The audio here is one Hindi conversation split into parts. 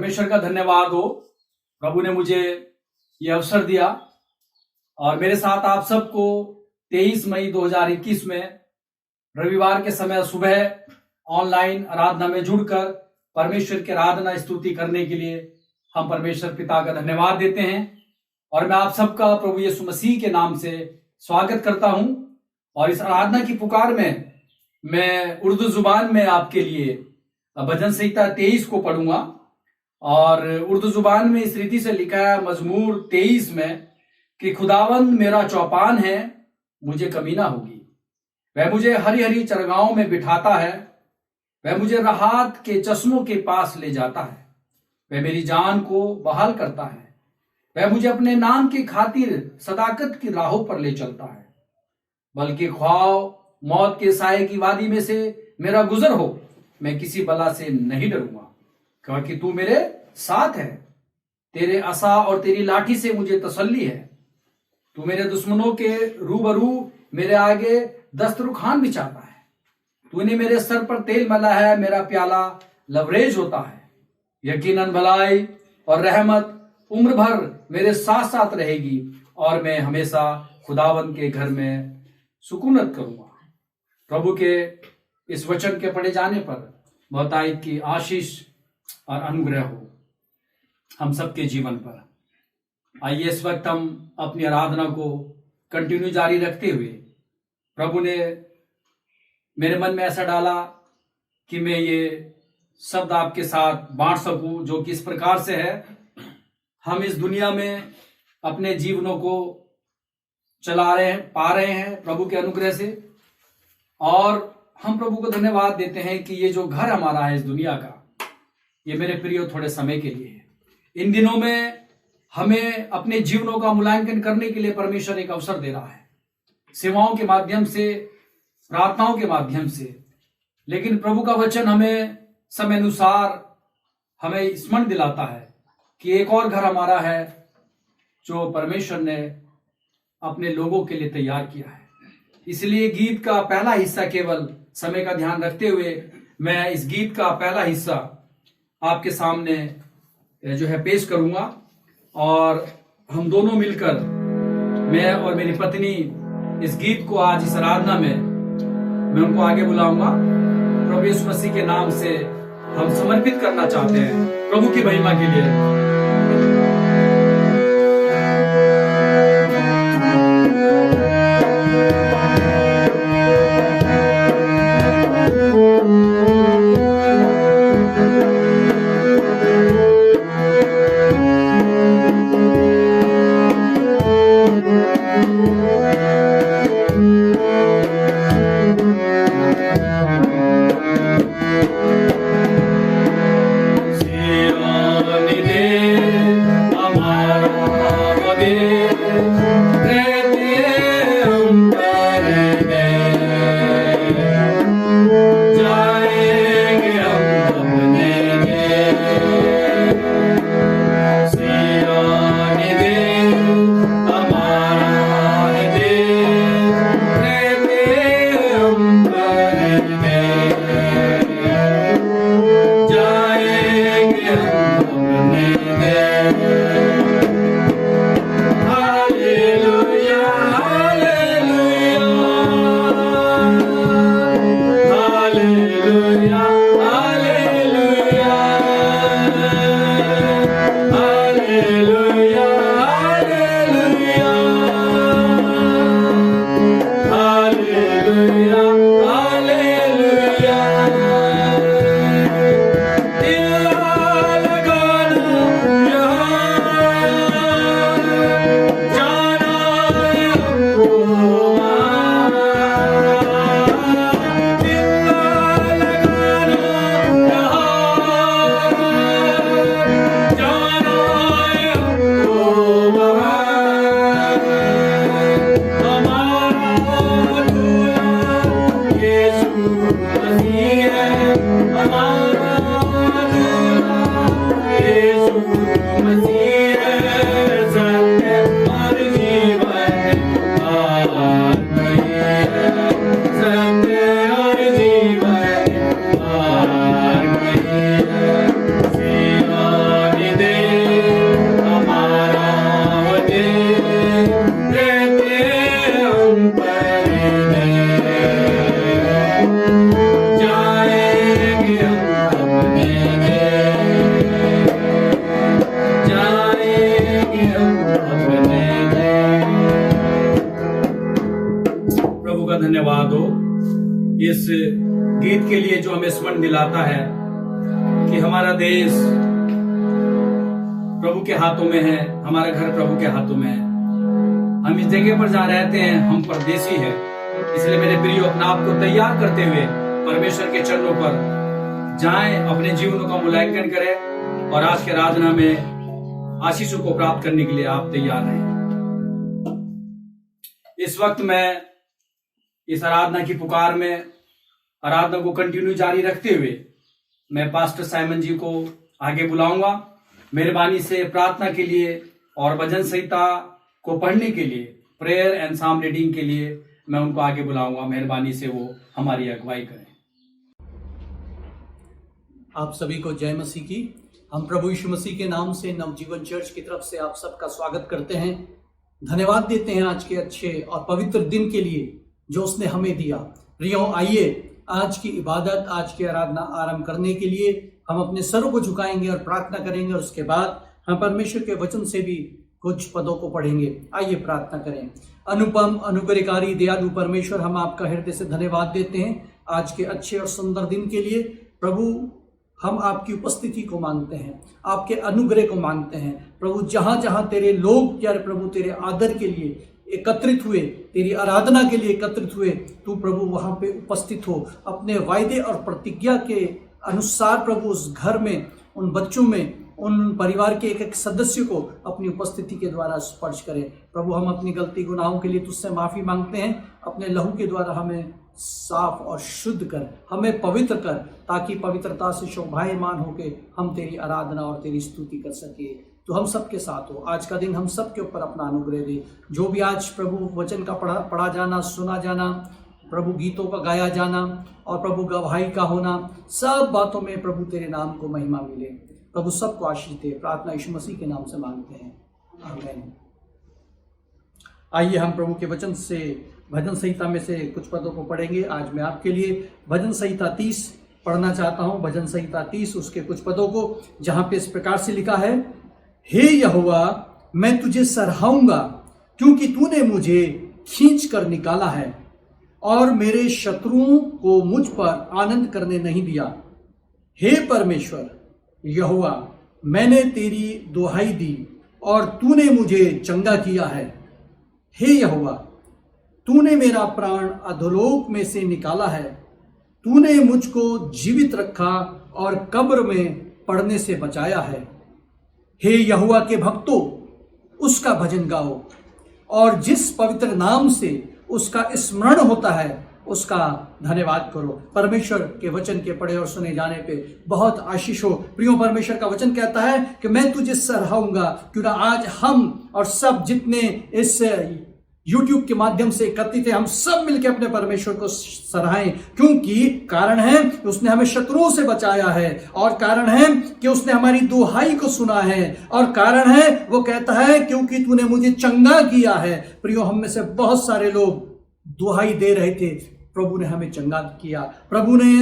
परमेश्वर का धन्यवाद हो। प्रभु ने मुझे ये अवसर दिया और मेरे साथ आप सबको 23 मई 2021 में रविवार के समय सुबह ऑनलाइन आराधना में जुड़कर परमेश्वर की आराधना स्तुति करने के लिए हम परमेश्वर पिता का धन्यवाद देते हैं। और मैं आप सबका प्रभु यीशु मसीह के नाम से स्वागत करता हूं। और इस आराधना की पुकार में मैं उर्दू जुबान में आपके लिए भजन संहिता 23 को पढ़ूंगा। और उर्दू जुबान में इस रीति से लिखा है मजमूर 23 में कि खुदावंद मेरा चौपान है, मुझे कमी ना होगी। वह मुझे हरी हरी चरगाहों में बिठाता है, वह मुझे राहत के चश्मों के पास ले जाता है, वह मेरी जान को बहाल करता है, वह मुझे अपने नाम की खातिर सदाकत की राहों पर ले चलता है। बल्कि ख्वाब मौत के साये की वादी में से मेरा गुजर हो, मैं किसी बला से नहीं डरूंगा, क्योंकि तू मेरे साथ है। तेरे असा और तेरी लाठी से मुझे तसल्ली है। तू मेरे दुश्मनों के रूबरू मेरे आगे दस्तरखान बिछाता है। तूने मेरे सर पर तेल मला है, मेरा प्याला लवरेज होता है। यकीनन भलाई और रहमत उम्र भर मेरे साथ साथ रहेगी और मैं हमेशा खुदावंद के घर में सुकूनत करूंगा। प्रभु के इस वचन के पढ़े जाने पर बहुतायत की आशीष और अनुग्रह हो हम सबके जीवन पर। आइए इस वक्त हम अपनी आराधना को कंटिन्यू जारी रखते हुए, प्रभु ने मेरे मन में ऐसा डाला कि मैं ये शब्द आपके साथ बांट सकूं, जो कि इस प्रकार से है। हम इस दुनिया में अपने जीवनों को चला रहे हैं, पा रहे हैं प्रभु के अनुग्रह से। और हम प्रभु को धन्यवाद देते हैं कि ये जो घर हमारा है इस दुनिया का, ये मेरे प्रिय थोड़े समय के लिए है। इन दिनों में हमें अपने जीवनों का मूल्यांकन करने के लिए परमेश्वर एक अवसर दे रहा है, सेवाओं के माध्यम से, प्रार्थनाओं के माध्यम से। लेकिन प्रभु का वचन हमें समय अनुसार हमें स्मरण दिलाता है कि एक और घर हमारा है जो परमेश्वर ने अपने लोगों के लिए तैयार किया है। इसलिए गीत का पहला हिस्सा, केवल समय का ध्यान रखते हुए मैं इस गीत का पहला हिस्सा आपके सामने जो है पेश करूंगा। और हम दोनों मिलकर, मैं और मेरी पत्नी, इस गीत को आज इस आराधना में मैं उनको आगे बुलाऊंगा। प्रभु यीशु मसीह के नाम से हम समर्पित करना चाहते हैं प्रभु की महिमा के लिए। प्रभु का धन्यवाद हो इस गीत के लिए जो हमें स्मरण दिलाता है कि हमारा देश प्रभु के हाथों में है, हमारा घर प्रभु के हाथों में है। हम इस जगह पर जहाँ रहते हैं हम परदेशी है, इसलिए मेरे प्रियो अपने आप को तैयार करते हुए परमेश्वर के चरणों पर जाएं, अपने जीवनों का मूल्यांकन करें और आज के आराधना में आशीषों को प्राप्त करने के लिए आप तैयार रहें। इस वक्त मैं इस आराधना की पुकार में आराधना को कंटिन्यू जारी रखते हुए मैं पास्टर साइमन जी को आगे बुलाऊंगा। मेहरबानी से प्रार्थना के लिए और भजन संहिता को पढ़ने के लिए, प्रेयर एंड साम रीडिंग के लिए मैं उनको आगे बुलाऊंगा। मेहरबानी से वो हमारी अगुवाई करें। आप सभी को जय मसीह की। हम प्रभु यीशु मसीह के नाम से नवजीवन चर्च की तरफ से आप सबका स्वागत करते हैं। धन्यवाद देते हैं आज के अच्छे और पवित्र दिन के लिए जो उसने हमें दिया। प्रियो, आइए आज की इबादत, आज की आराधना आरंभ करने के लिए हम अपने सरों को झुकाएंगे और प्रार्थना करेंगे और उसके बाद हम परमेश्वर के वचन से भी कुछ पदों को पढ़ेंगे। आइए प्रार्थना करें। अनुपम अनुग्रहकारी दयालु परमेश्वर, हम आपका हृदय से धन्यवाद देते हैं आज के अच्छे और सुंदर दिन के लिए। प्रभु, हम आपकी उपस्थिति को मांगते हैं, आपके अनुग्रह को मांगते हैं। प्रभु, जहां जहां तेरे लोग प्यारे प्रभु तेरे आदर के लिए एकत्रित हुए, तेरी आराधना के लिए एकत्रित हुए, तू प्रभु वहां पे उपस्थित हो। अपने वायदे और प्रतिज्ञा के अनुसार प्रभु उस घर में, उन बच्चों में, उन परिवार के एक एक सदस्य को अपनी उपस्थिति के द्वारा स्पर्श करें। प्रभु, हम अपनी गलती गुनाहों के लिए तुझसे माफी मांगते हैं। अपने लहू के द्वारा हमें साफ और शुद्ध कर, हमें पवित्र कर, ताकि पवित्रता से शोभायमान होके हम तेरी आराधना और तेरी स्तुति कर सके। तो हम सबके साथ हो। आज का दिन हम सबके ऊपर अपना अनुग्रह दे। जो भी आज प्रभु वचन का पढ़ा जाना, सुना जाना, प्रभु गीतों का गाया जाना और प्रभु गवाही का होना, सब बातों में प्रभु तेरे नाम को महिमा मिले। प्रभु सबको आशीष दे। प्रार्थना यीशु मसीह के नाम से मांगते हैं, आमीन। आइए हम प्रभु के वचन से भजन संहिता में से कुछ पदों को पढ़ेंगे। आज मैं आपके लिए भजन संहिता 30 पढ़ना चाहता हूं। भजन संहिता 30 उसके कुछ पदों को, जहां पे इस प्रकार से लिखा है, हे यहोवा, मैं तुझे सराहूंगा क्योंकि तूने मुझे खींच कर निकाला है और मेरे शत्रुओं को मुझ पर आनंद करने नहीं दिया। हे परमेश्वर यहोवा, मैंने तेरी दुहाई दी और तूने मुझे चंगा किया है। हे यहोवा, तूने मेरा प्राण अधोलोक में से निकाला है। तूने मुझको जीवित रखा और कब्र में पड़ने से बचाया है। हे यहोवा के भक्तों, उसका भजन गाओ और जिस पवित्र नाम से उसका स्मरण होता है उसका धन्यवाद करो। परमेश्वर के वचन के पढ़े और सुने जाने पे बहुत आशीष हो। प्रियो, परमेश्वर का वचन कहता है कि मैं तुझे सराहूंगा। क्यों ना आज हम और सब जितने इस YouTube के माध्यम से एकत्रित है, हम सब मिलकर अपने परमेश्वर को सराहें, क्योंकि कारण है कि उसने हमें शत्रुओं से बचाया है, और कारण है कि उसने हमारी दुहाई को सुना है, और कारण है वो कहता है क्योंकि तूने मुझे चंगा किया है। प्रियो, हम में से बहुत सारे लोग दुहाई दे रहे थे, प्रभु ने हमें चंगा किया। प्रभु ने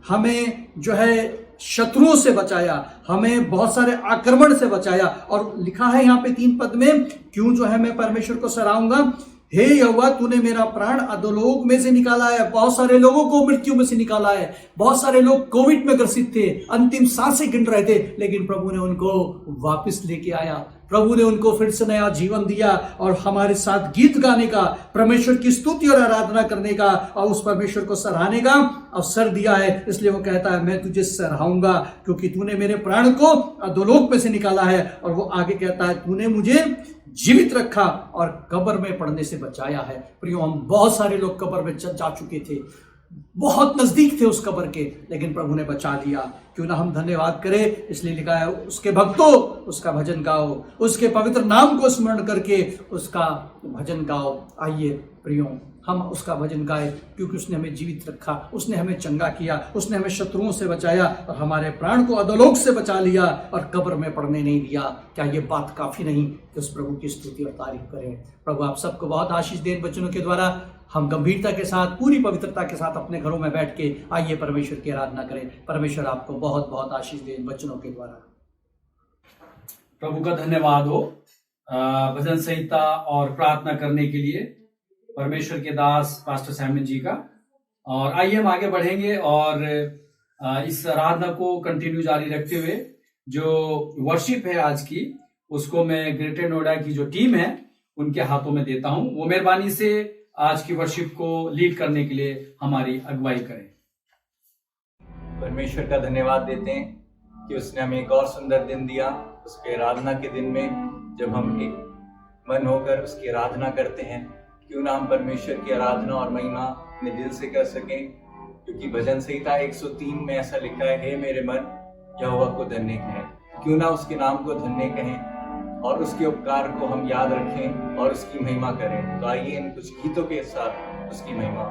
हमें जो है शत्रुओं से बचाया, हमें बहुत सारे आक्रमण से बचाया। और लिखा है यहाँ पे 3 पद में, क्यों जो है मैं परमेश्वर को सराहूंगा। हे यहोवा, तूने मेरा प्राण अधोलोक में से निकाला है। बहुत सारे लोगों को मृत्यु में से निकाला है। बहुत सारे लोग कोविड में ग्रसित थे, अंतिम सांसें गिन रहे थे, लेकिन प्रभु ने उनको वापस लेके आया। प्रभु ने उनको फिर से नया जीवन दिया और हमारे साथ गीत गाने का, परमेश्वर की स्तुति और आराधना करने का और उस परमेश्वर को सराहने का अवसर दिया है। इसलिए वो कहता है, मैं तुझे सराहूंगा क्योंकि तूने मेरे प्राण को अधोलोक में से निकाला है। और वो आगे कहता है, तूने मुझे जीवित रखा और कब्र में पड़ने से बचाया है। प्रियो, हम बहुत सारे लोग कब्र में जा चुके थे, बहुत नजदीक थे उस कब्र के, लेकिन प्रभु ने बचा लिया। क्यों ना हम धन्यवाद करें। इसलिए लिखा है, उसके भक्तों उसका भजन गाओ, उसके पवित्र नाम को स्मरण करके उसका भजन गाओ। आइए प्रियो, हम उसका भजन गाए, क्योंकि उसने हमें जीवित रखा, उसने हमें चंगा किया, उसने हमें शत्रुओं से बचाया और हमारे प्राण को अधोलोक से बचा लिया और कब्र में पड़ने नहीं दिया। क्या ये बात काफी नहीं कि उस प्रभु की स्तुति और तारीफ करें। प्रभु आप सबको बहुत आशीष दें। वचनों के द्वारा हम गंभीरता के साथ, पूरी पवित्रता के साथ अपने घरों में बैठ के आइए परमेश्वर की आराधना करें। परमेश्वर आपको बहुत बहुत आशीष दें वचनों के द्वारा। प्रभु का धन्यवाद हो भजन संहिता और प्रार्थना करने के लिए। परमेश्वर के दास पास्टर सैमुअल जी का। और आइए हम आगे बढ़ेंगे और इस आराधना को कंटिन्यू जारी रखते हुए जो वर्शिप है आज की, उसको मैं ग्रेटर नोएडा की जो टीम है उनके हाथों में देता हूं। वो मेहरबानी से आज की वर्शिप को लीड करने के लिए हमारी अगुवाई करें। परमेश्वर का धन्यवाद देते हैं कि उसने हमें एक और सुंदर दिन दिया। उसके आराधना के दिन में जब हम एक मन होकर उसकी आराधना करते हैं, क्यों ना हम परमेश्वर की आराधना और महिमा अपने दिल से कर सकें, क्योंकि भजन संहिता 103 में ऐसा लिखा है, हे मेरे मन यहोवा को धन्य कहें। क्यों ना उसके नाम को धन्य कहें और उसके उपकार को हम याद रखें और उसकी महिमा करें। तो आइए इन कुछ गीतों के साथ उसकी महिमा।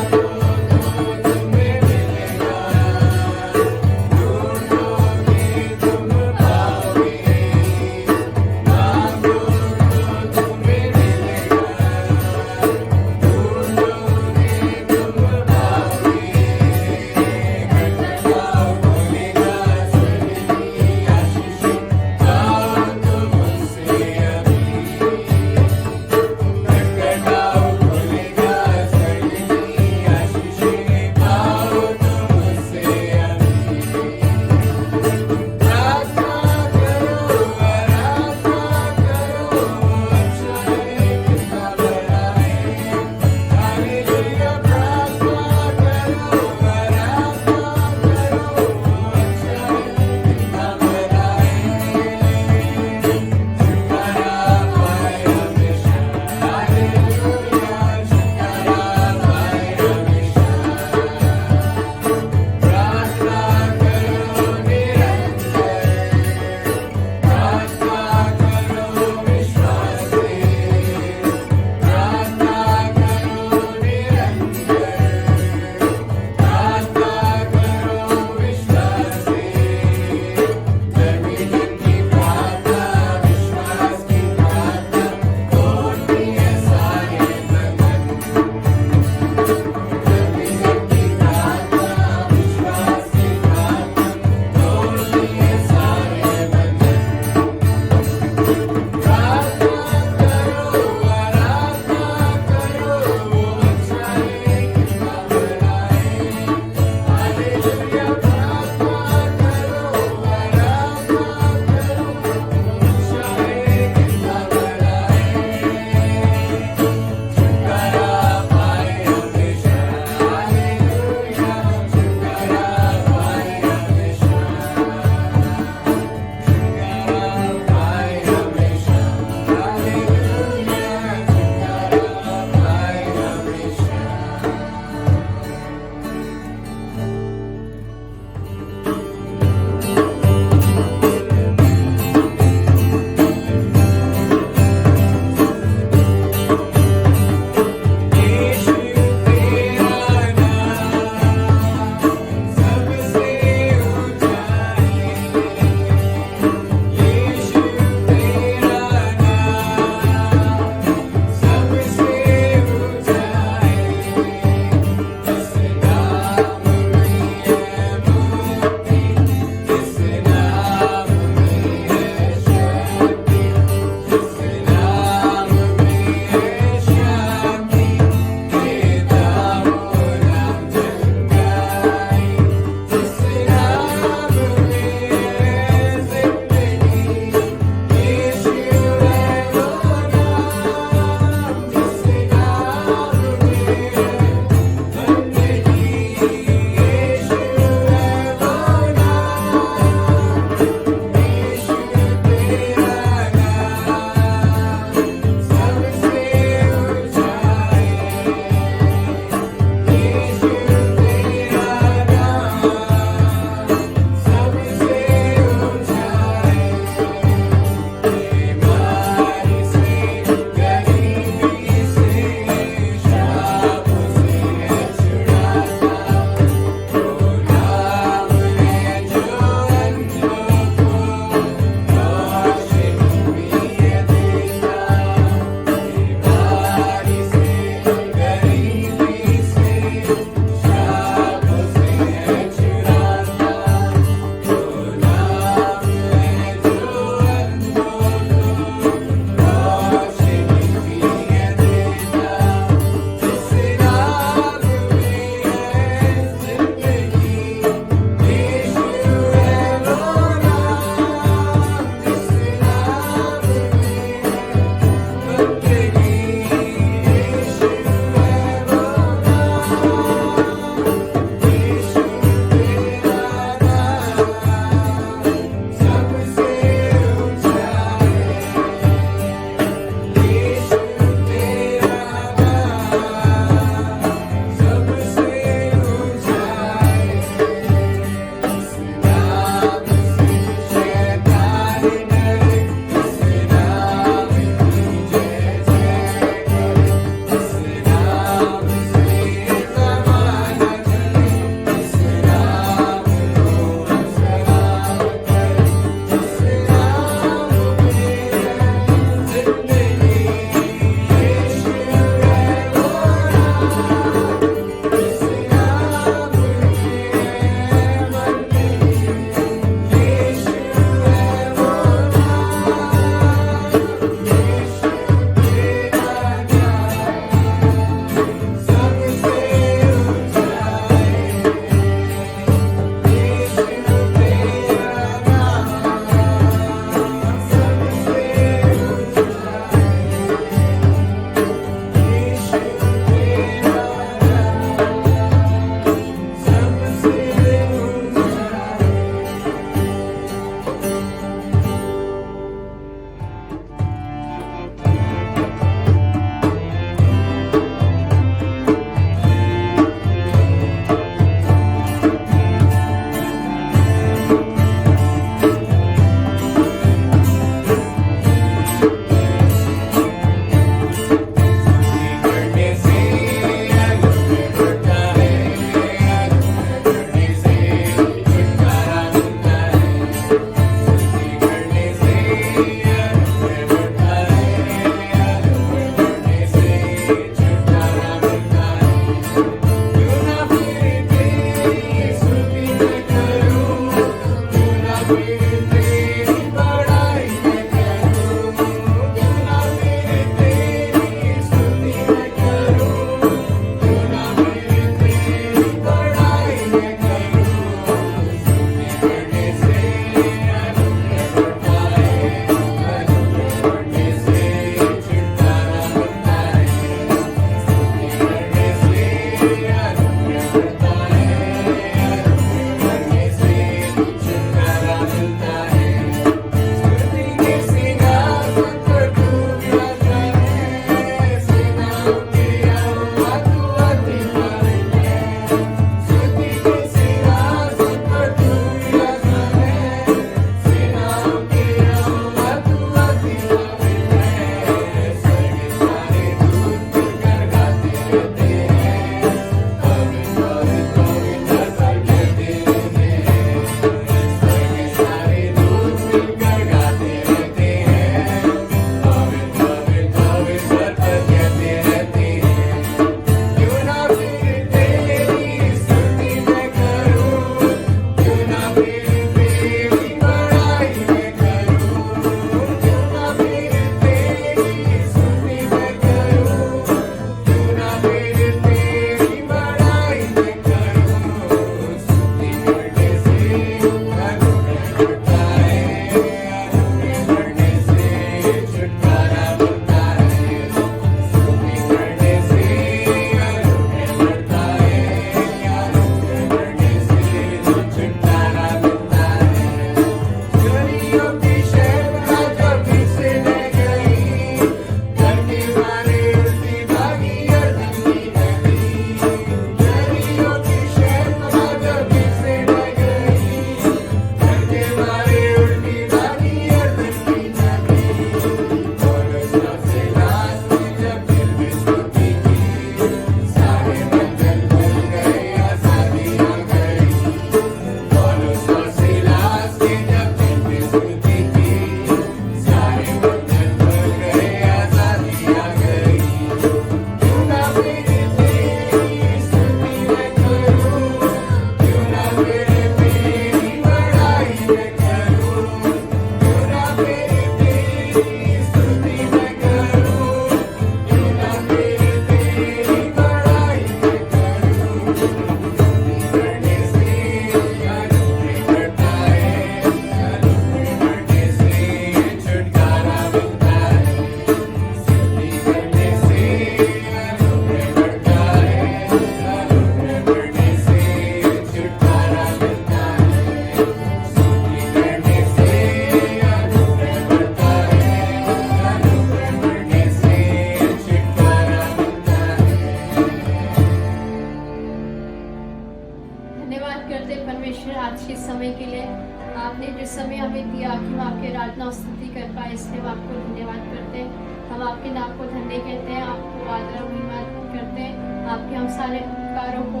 हमें दिया कि हम आपकी आराधना और स्तुति कर पाए, इसलिए हम आपको धन्यवाद करते हैं। हम आपके नाम को धन्य कहते हैं, आपको आदर और महिमा करते हैं। आपके हम सारे उपकारों को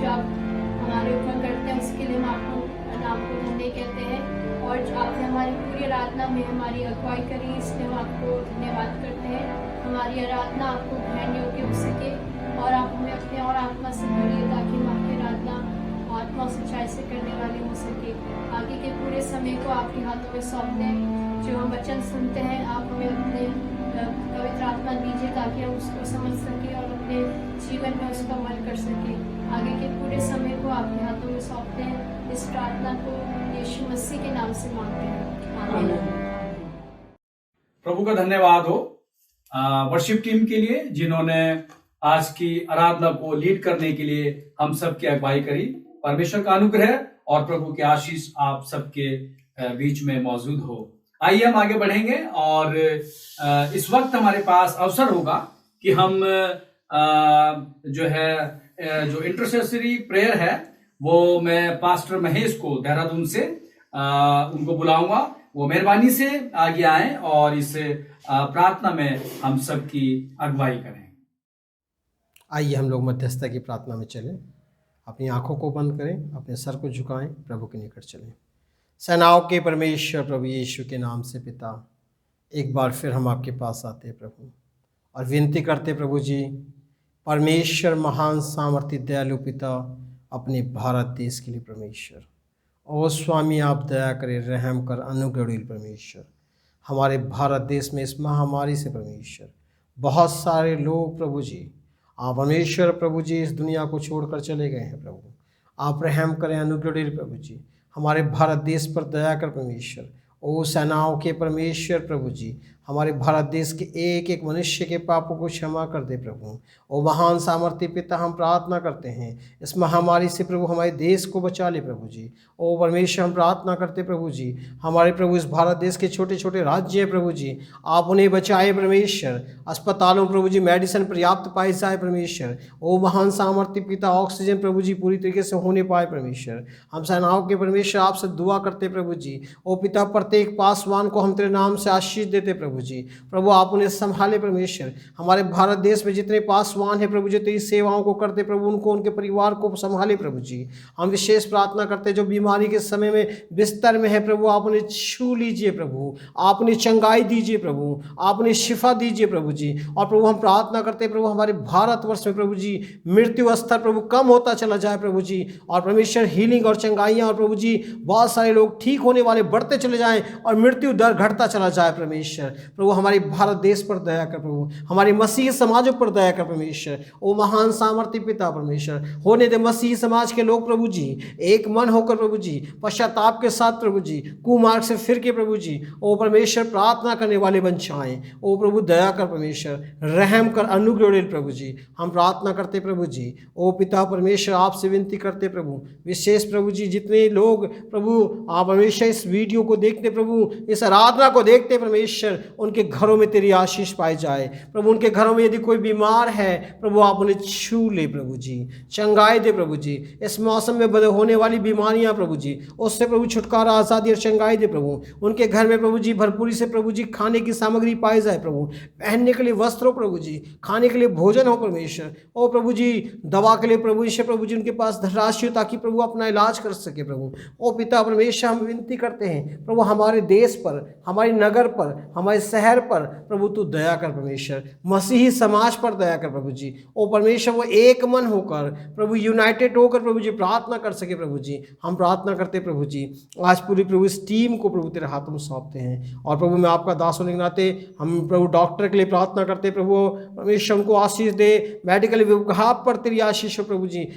जो आप हमारे ऊपर करते हैं उसके लिए हम आपको नाम को धन्य कहते हैं। और जो आपने हमारी पूरी आराधना में हमारी अगुवाई करी, इसलिए हम आपको धन्यवाद करते हैं। हमारी आराधना आपको ग्रहण योग्य हो सके और आप हमें अपने और आत्मा से भरिए, ताकि हम आपकी आराधना आत्मा और सच्चाई से करने वाले हो सके। आगे के पूरे समय को आपके हाथों में सौंप दें। जो हम वचन सुनते हैं, आप हमें अपने पवित्र आत्मा दीजिए, ताकि हम उसको समझ सके और अपने जीवन में उसका अमल कर सके। आगे के पूरे समय को आपके हाथों में सौंपते हैं। इस प्रार्थना को यीशु मसीह के नाम से मांगते हैं, आमीन। प्रभु का धन्यवाद हो वर्शिप टीम के लिए, जिन्होंने आज की आराधना को लीड करने के लिए हम सबकी अगुवाई करी। परमेश्वर का अनुग्रह और प्रभु की आशीष आप सबके बीच में मौजूद हो। आइए हम आगे बढ़ेंगे और इस वक्त हमारे पास अवसर होगा कि हम जो इंटरसेसरी प्रेयर है वो मैं पास्टर महेश को देहरादून से उनको बुलाऊंगा। वो मेहरबानी से आगे आए और इस प्रार्थना में हम सबकी अगुवाई करें। आइए हम लोग मध्यस्थता की प्रार्थना में चलें। अपनी आंखों को बंद करें, अपने सर को झुकाएं, प्रभु के निकट चलें। सेनाओं के परमेश्वर प्रभु यीशु के नाम से पिता, एक बार फिर हम आपके पास आते हैं प्रभु और विनती करते प्रभु जी, परमेश्वर महान सामर्थ्य दयालु पिता, अपने भारत देश के लिए परमेश्वर, ओ स्वामी आप दया करें, रहम कर, अनुग्रह परमेश्वर। हमारे भारत देश में इस महामारी से परमेश्वर बहुत सारे लोग प्रभु जी, आप परमेश्वर प्रभु जी इस दुनिया को छोड़कर चले गए हैं प्रभु। आप रहम करें, अनुग्रह प्रभु जी, हमारे भारत देश पर दया कर परमेश्वर। ओ सेनाओं के परमेश्वर प्रभु जी, हमारे भारत देश के एक एक मनुष्य के पापों को क्षमा कर दे प्रभु। ओ महान सामर्थ्य पिता, हम प्रार्थना करते हैं इस महामारी से प्रभु हमारे देश को बचा ले प्रभु जी। ओ परमेश्वर हम प्रार्थना करते प्रभु जी, हमारे प्रभु इस भारत देश के छोटे छोटे राज्य हैं प्रभु जी, आप उन्हें बचाए परमेश्वर। अस्पतालों प्रभु जी मेडिसिन पर्याप्त पाई जाए परमेश्वर। ओ महान सामर्थ्य पिता, ऑक्सीजन प्रभु जी पूरी तरीके से होने पाए परमेश्वर। हम सेनाओं के परमेश्वर आपसे दुआ करते प्रभु जी। ओ पिता, प्रत्येक पासवान को हम तेरे नाम से आशीष देते प्रभु जी। प्रभु आप उन्हें संभाले परमेश्वर। हमारे भारत देश में जितने पासवान हैं प्रभु जी, तेरी सेवाओं को करते प्रभु, उनको उनके परिवार को संभाले प्रभु जी। हम विशेष प्रार्थना करते जो बीमारी के समय में बिस्तर में है प्रभु, आप उन्हें छू लीजिए प्रभु, आप उन्हें चंगाई दीजिए प्रभु, आप उन्हें शिफा दीजिए प्रभु जी। और प्रभु हम प्रार्थना करते प्रभु, हमारे भारतवर्ष में प्रभु जी मृत्यु स्तर प्रभु कम होता चला जाए प्रभु जी। और परमेश्वर हीलिंग और चंगाइयाँ और प्रभु जी बहुत सारे लोग ठीक होने वाले बढ़ते चले जाएं और मृत्यु दर घटता चला जाए परमेश्वर। प्रभु हमारे भारत देश पर दया कर प्रभु, हमारी मसीह समाजों पर दया कर परमेश्वर। ओ महान सामर्थ्य पिता परमेश्वर, होने दे मसीह समाज के लोग प्रभु जी एक मन होकर प्रभु जी, पश्चाताप के साथ प्रभु जी, कुमार्ग से फिर के प्रभु जी ओ परमेश्वर प्रार्थना करने वाले बन जाएं। ओ प्रभु दया कर परमेश्वर, रहम कर, अनुग्रह प्रभु जी। हम प्रार्थना करते प्रभु जी। ओ पिता परमेश्वर, आपसे विनती करते प्रभु, विशेष प्रभु जी जितने लोग प्रभु आप हमेशा इस वीडियो को देखते प्रभु, इस आराधना को देखते परमेश्वर, उनके घरों में तेरी आशीष पाई जाए प्रभु। उनके घरों में यदि कोई बीमार है प्रभु, आप उन्हें छू ले प्रभु जी, चंगाई दे प्रभु जी। इस मौसम में होने वाली बीमारियां प्रभु जी, उससे प्रभु छुटकारा, आज़ादी और चंगाई दे प्रभु। उनके घर में प्रभु जी भरपूरी से प्रभु जी खाने की सामग्री पाई जाए प्रभु, पहनने के लिए वस्त्र हो प्रभु जी, खाने के लिए भोजन हो परमेश्वर। ओ प्रभु जी दवा के लिए प्रभु जी उनके पास धनराशि हो, ताकि प्रभु अपना इलाज कर सके प्रभु। ओ पिता परमेश्वर, हम विनती करते हैं प्रभु, हमारे देश पर, हमारे नगर पर, हमारे शहर पर प्रभु तू दया कर परमेश्वर। मसीही समाज पर दया कर प्रभु जी। ओ परमेश्वर, वो एक मन होकर प्रभु, यूनाइटेड होकर प्रभु जी प्रार्थना कर सके प्रभु जी। हम प्रार्थना करते प्रभु जी, आज पूरी प्रभु इस टीम को प्रभु तेरे हाथों में सौंपते हैं। और प्रभु मैं आपका दास होने के नाते हम प्रभु डॉक्टर के लिए प्रार्थना करते प्रभु, परमेश्वर उनको आशीष दे। मेडिकल विभाग पर तेरी आशीष हो प्रभु जी,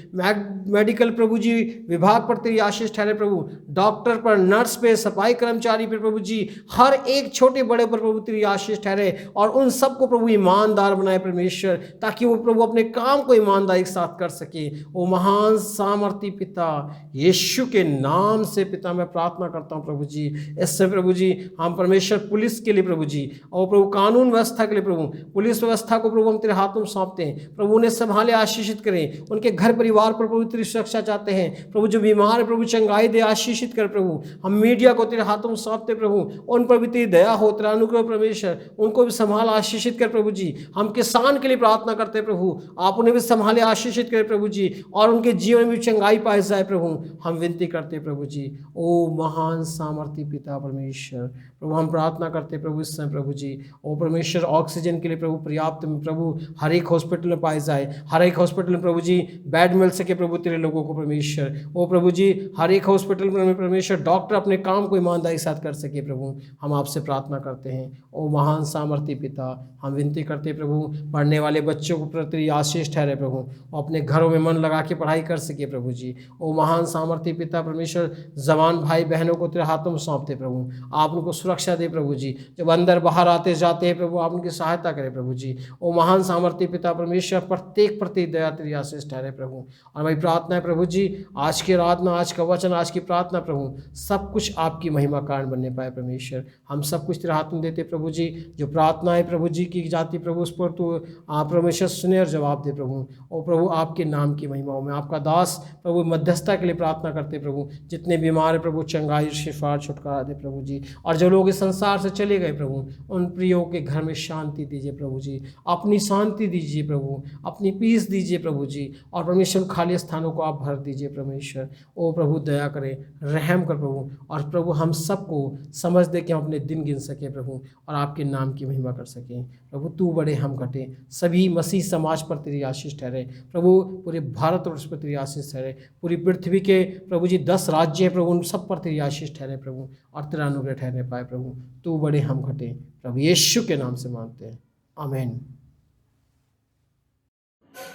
मेडिकल प्रभु जी विभाग पर तेरी आशीष ठहरे प्रभु। डॉक्टर पर, नर्स पे, सफाई कर्मचारी पर प्रभु जी, हर एक छोटे बड़े पर प्रभु प्रभु तेरी आशीष ठहरे और उन सबको प्रभु ईमानदार बनाए परमेश्वर, ताकि वो प्रभु अपने काम को ईमानदारी के साथ कर सके। वो महान सामर्थी पिता यीशु के नाम से पिता मैं प्रार्थना करता हूँ प्रभु जी। इससे प्रभु जी हम परमेश्वर पुलिस के लिए प्रभु जी और प्रभु कानून व्यवस्था के लिए प्रभु पुलिस व्यवस्था को प्रभु हम तेरे हाथों में सौंपते हैं। प्रभु उन्हें संभाले, आशीषित करें, उनके घर परिवार पर प्रभु तेरी सुरक्षा चाहते हैं। प्रभु जो बीमार है प्रभु चंगाई दे, आशीषित कर प्रभु। हम मीडिया को तेरे हाथों में सौंपते प्रभु, उन पर भी तेरी दया हो, तेरा अनुग्रह परमेश्वर, उनको भी संभाल आशीषित कर प्रभु जी। हम किसान के लिए प्रार्थना करते हैं प्रभु, आप उन्हें भी संभाले, आशीषित करें प्रभु जी, और उनके जीवन में चंगाई पाई जाए प्रभु। हम विनती करते हैं प्रभु जी। ओ महान सामर्थी पिता परमेश्वर, प्रभु हम प्रार्थना करते प्रभु इस समय प्रभु जी। ओ परमेश्वर ऑक्सीजन के लिए प्रभु पर्याप्त में प्रभु हर एक हॉस्पिटल में पाए जाए, हर एक हॉस्पिटल में प्रभु जी बेड मिल सके प्रभु तेरे लोगों को परमेश्वर। ओ प्रभु जी हर एक हॉस्पिटल में परमेश्वर डॉक्टर अपने काम को ईमानदारी के साथ कर सके प्रभु, हम आपसे प्रार्थना करते हैं। ओ महान सामर्थी पिता, हम विनती करते प्रभु पढ़ने वाले बच्चों को प्रति आशीष ठहरे प्रभु, वो अपने घरों में मन लगा के पढ़ाई कर सके प्रभु जी। ओ महान सामर्थी पिता परमेश्वर, जवान भाई बहनों को तेरे हाथों में सौंपते प्रभु, आप उनको सुरक्षा दे प्रभु जी। जब अंदर बाहर आते जाते हैं प्रभु, आप उनकी सहायता करें प्रभु जी। ओ महान सामर्थी पिता परमेश्वर, प्रत्येक प्रति दया तेरी आशीष ठहरे प्रभु। और हमारी प्रार्थना है प्रभु जी, आज की आराधना, आज का वचन, आज की प्रार्थना प्रभु सब कुछ आपकी महिमा कारण बनने पाए परमेश्वर। हम सब कुछ तेरे हाथ में देते प्रभु जी। जो प्रार्थना है प्रभु जी की जाती प्रभु, उस पर तू आप परमेश्वर सुने और जवाब दे प्रभु। ओ प्रभु आपके नाम की महिमा हो। मैं आपका दास प्रभु मध्यस्थता के लिए प्रार्थना करते प्रभु, जितने बीमार है प्रभु चंगाई शिफा छुटकारा दे प्रभु जी। और जो लोग इस संसार से चले गए प्रभु, उन प्रियों के घर में शांति दीजिए प्रभु जी, अपनी शांति दीजिए प्रभु, अपनी पीस दीजिए प्रभु जी। और परमेश्वर खाली स्थानों को आप भर दीजिए परमेश्वर। ओ प्रभु दया करें, रहम कर प्रभु, और प्रभु हम सबको समझ दे कि हम अपने दिन गिन सके प्रभु, और आपके नाम की महिमा कर सकें प्रभु। तू बड़े हम घटे, सभी मसीह समाज पर तेरी आशीष ठहरे प्रभु, पूरे भारत वर्ष पर तेरी आशीष ठहरे, पूरी पृथ्वी के प्रभु जी 10 राज्य है प्रभु, उन सब पर तेरी आशीष ठहरे प्रभु, और तेरा अनुग्रह ठहरने पाए प्रभु। तू बड़े हम घटे प्रभु, यीशु के नाम से मांगते हैं, आमीन।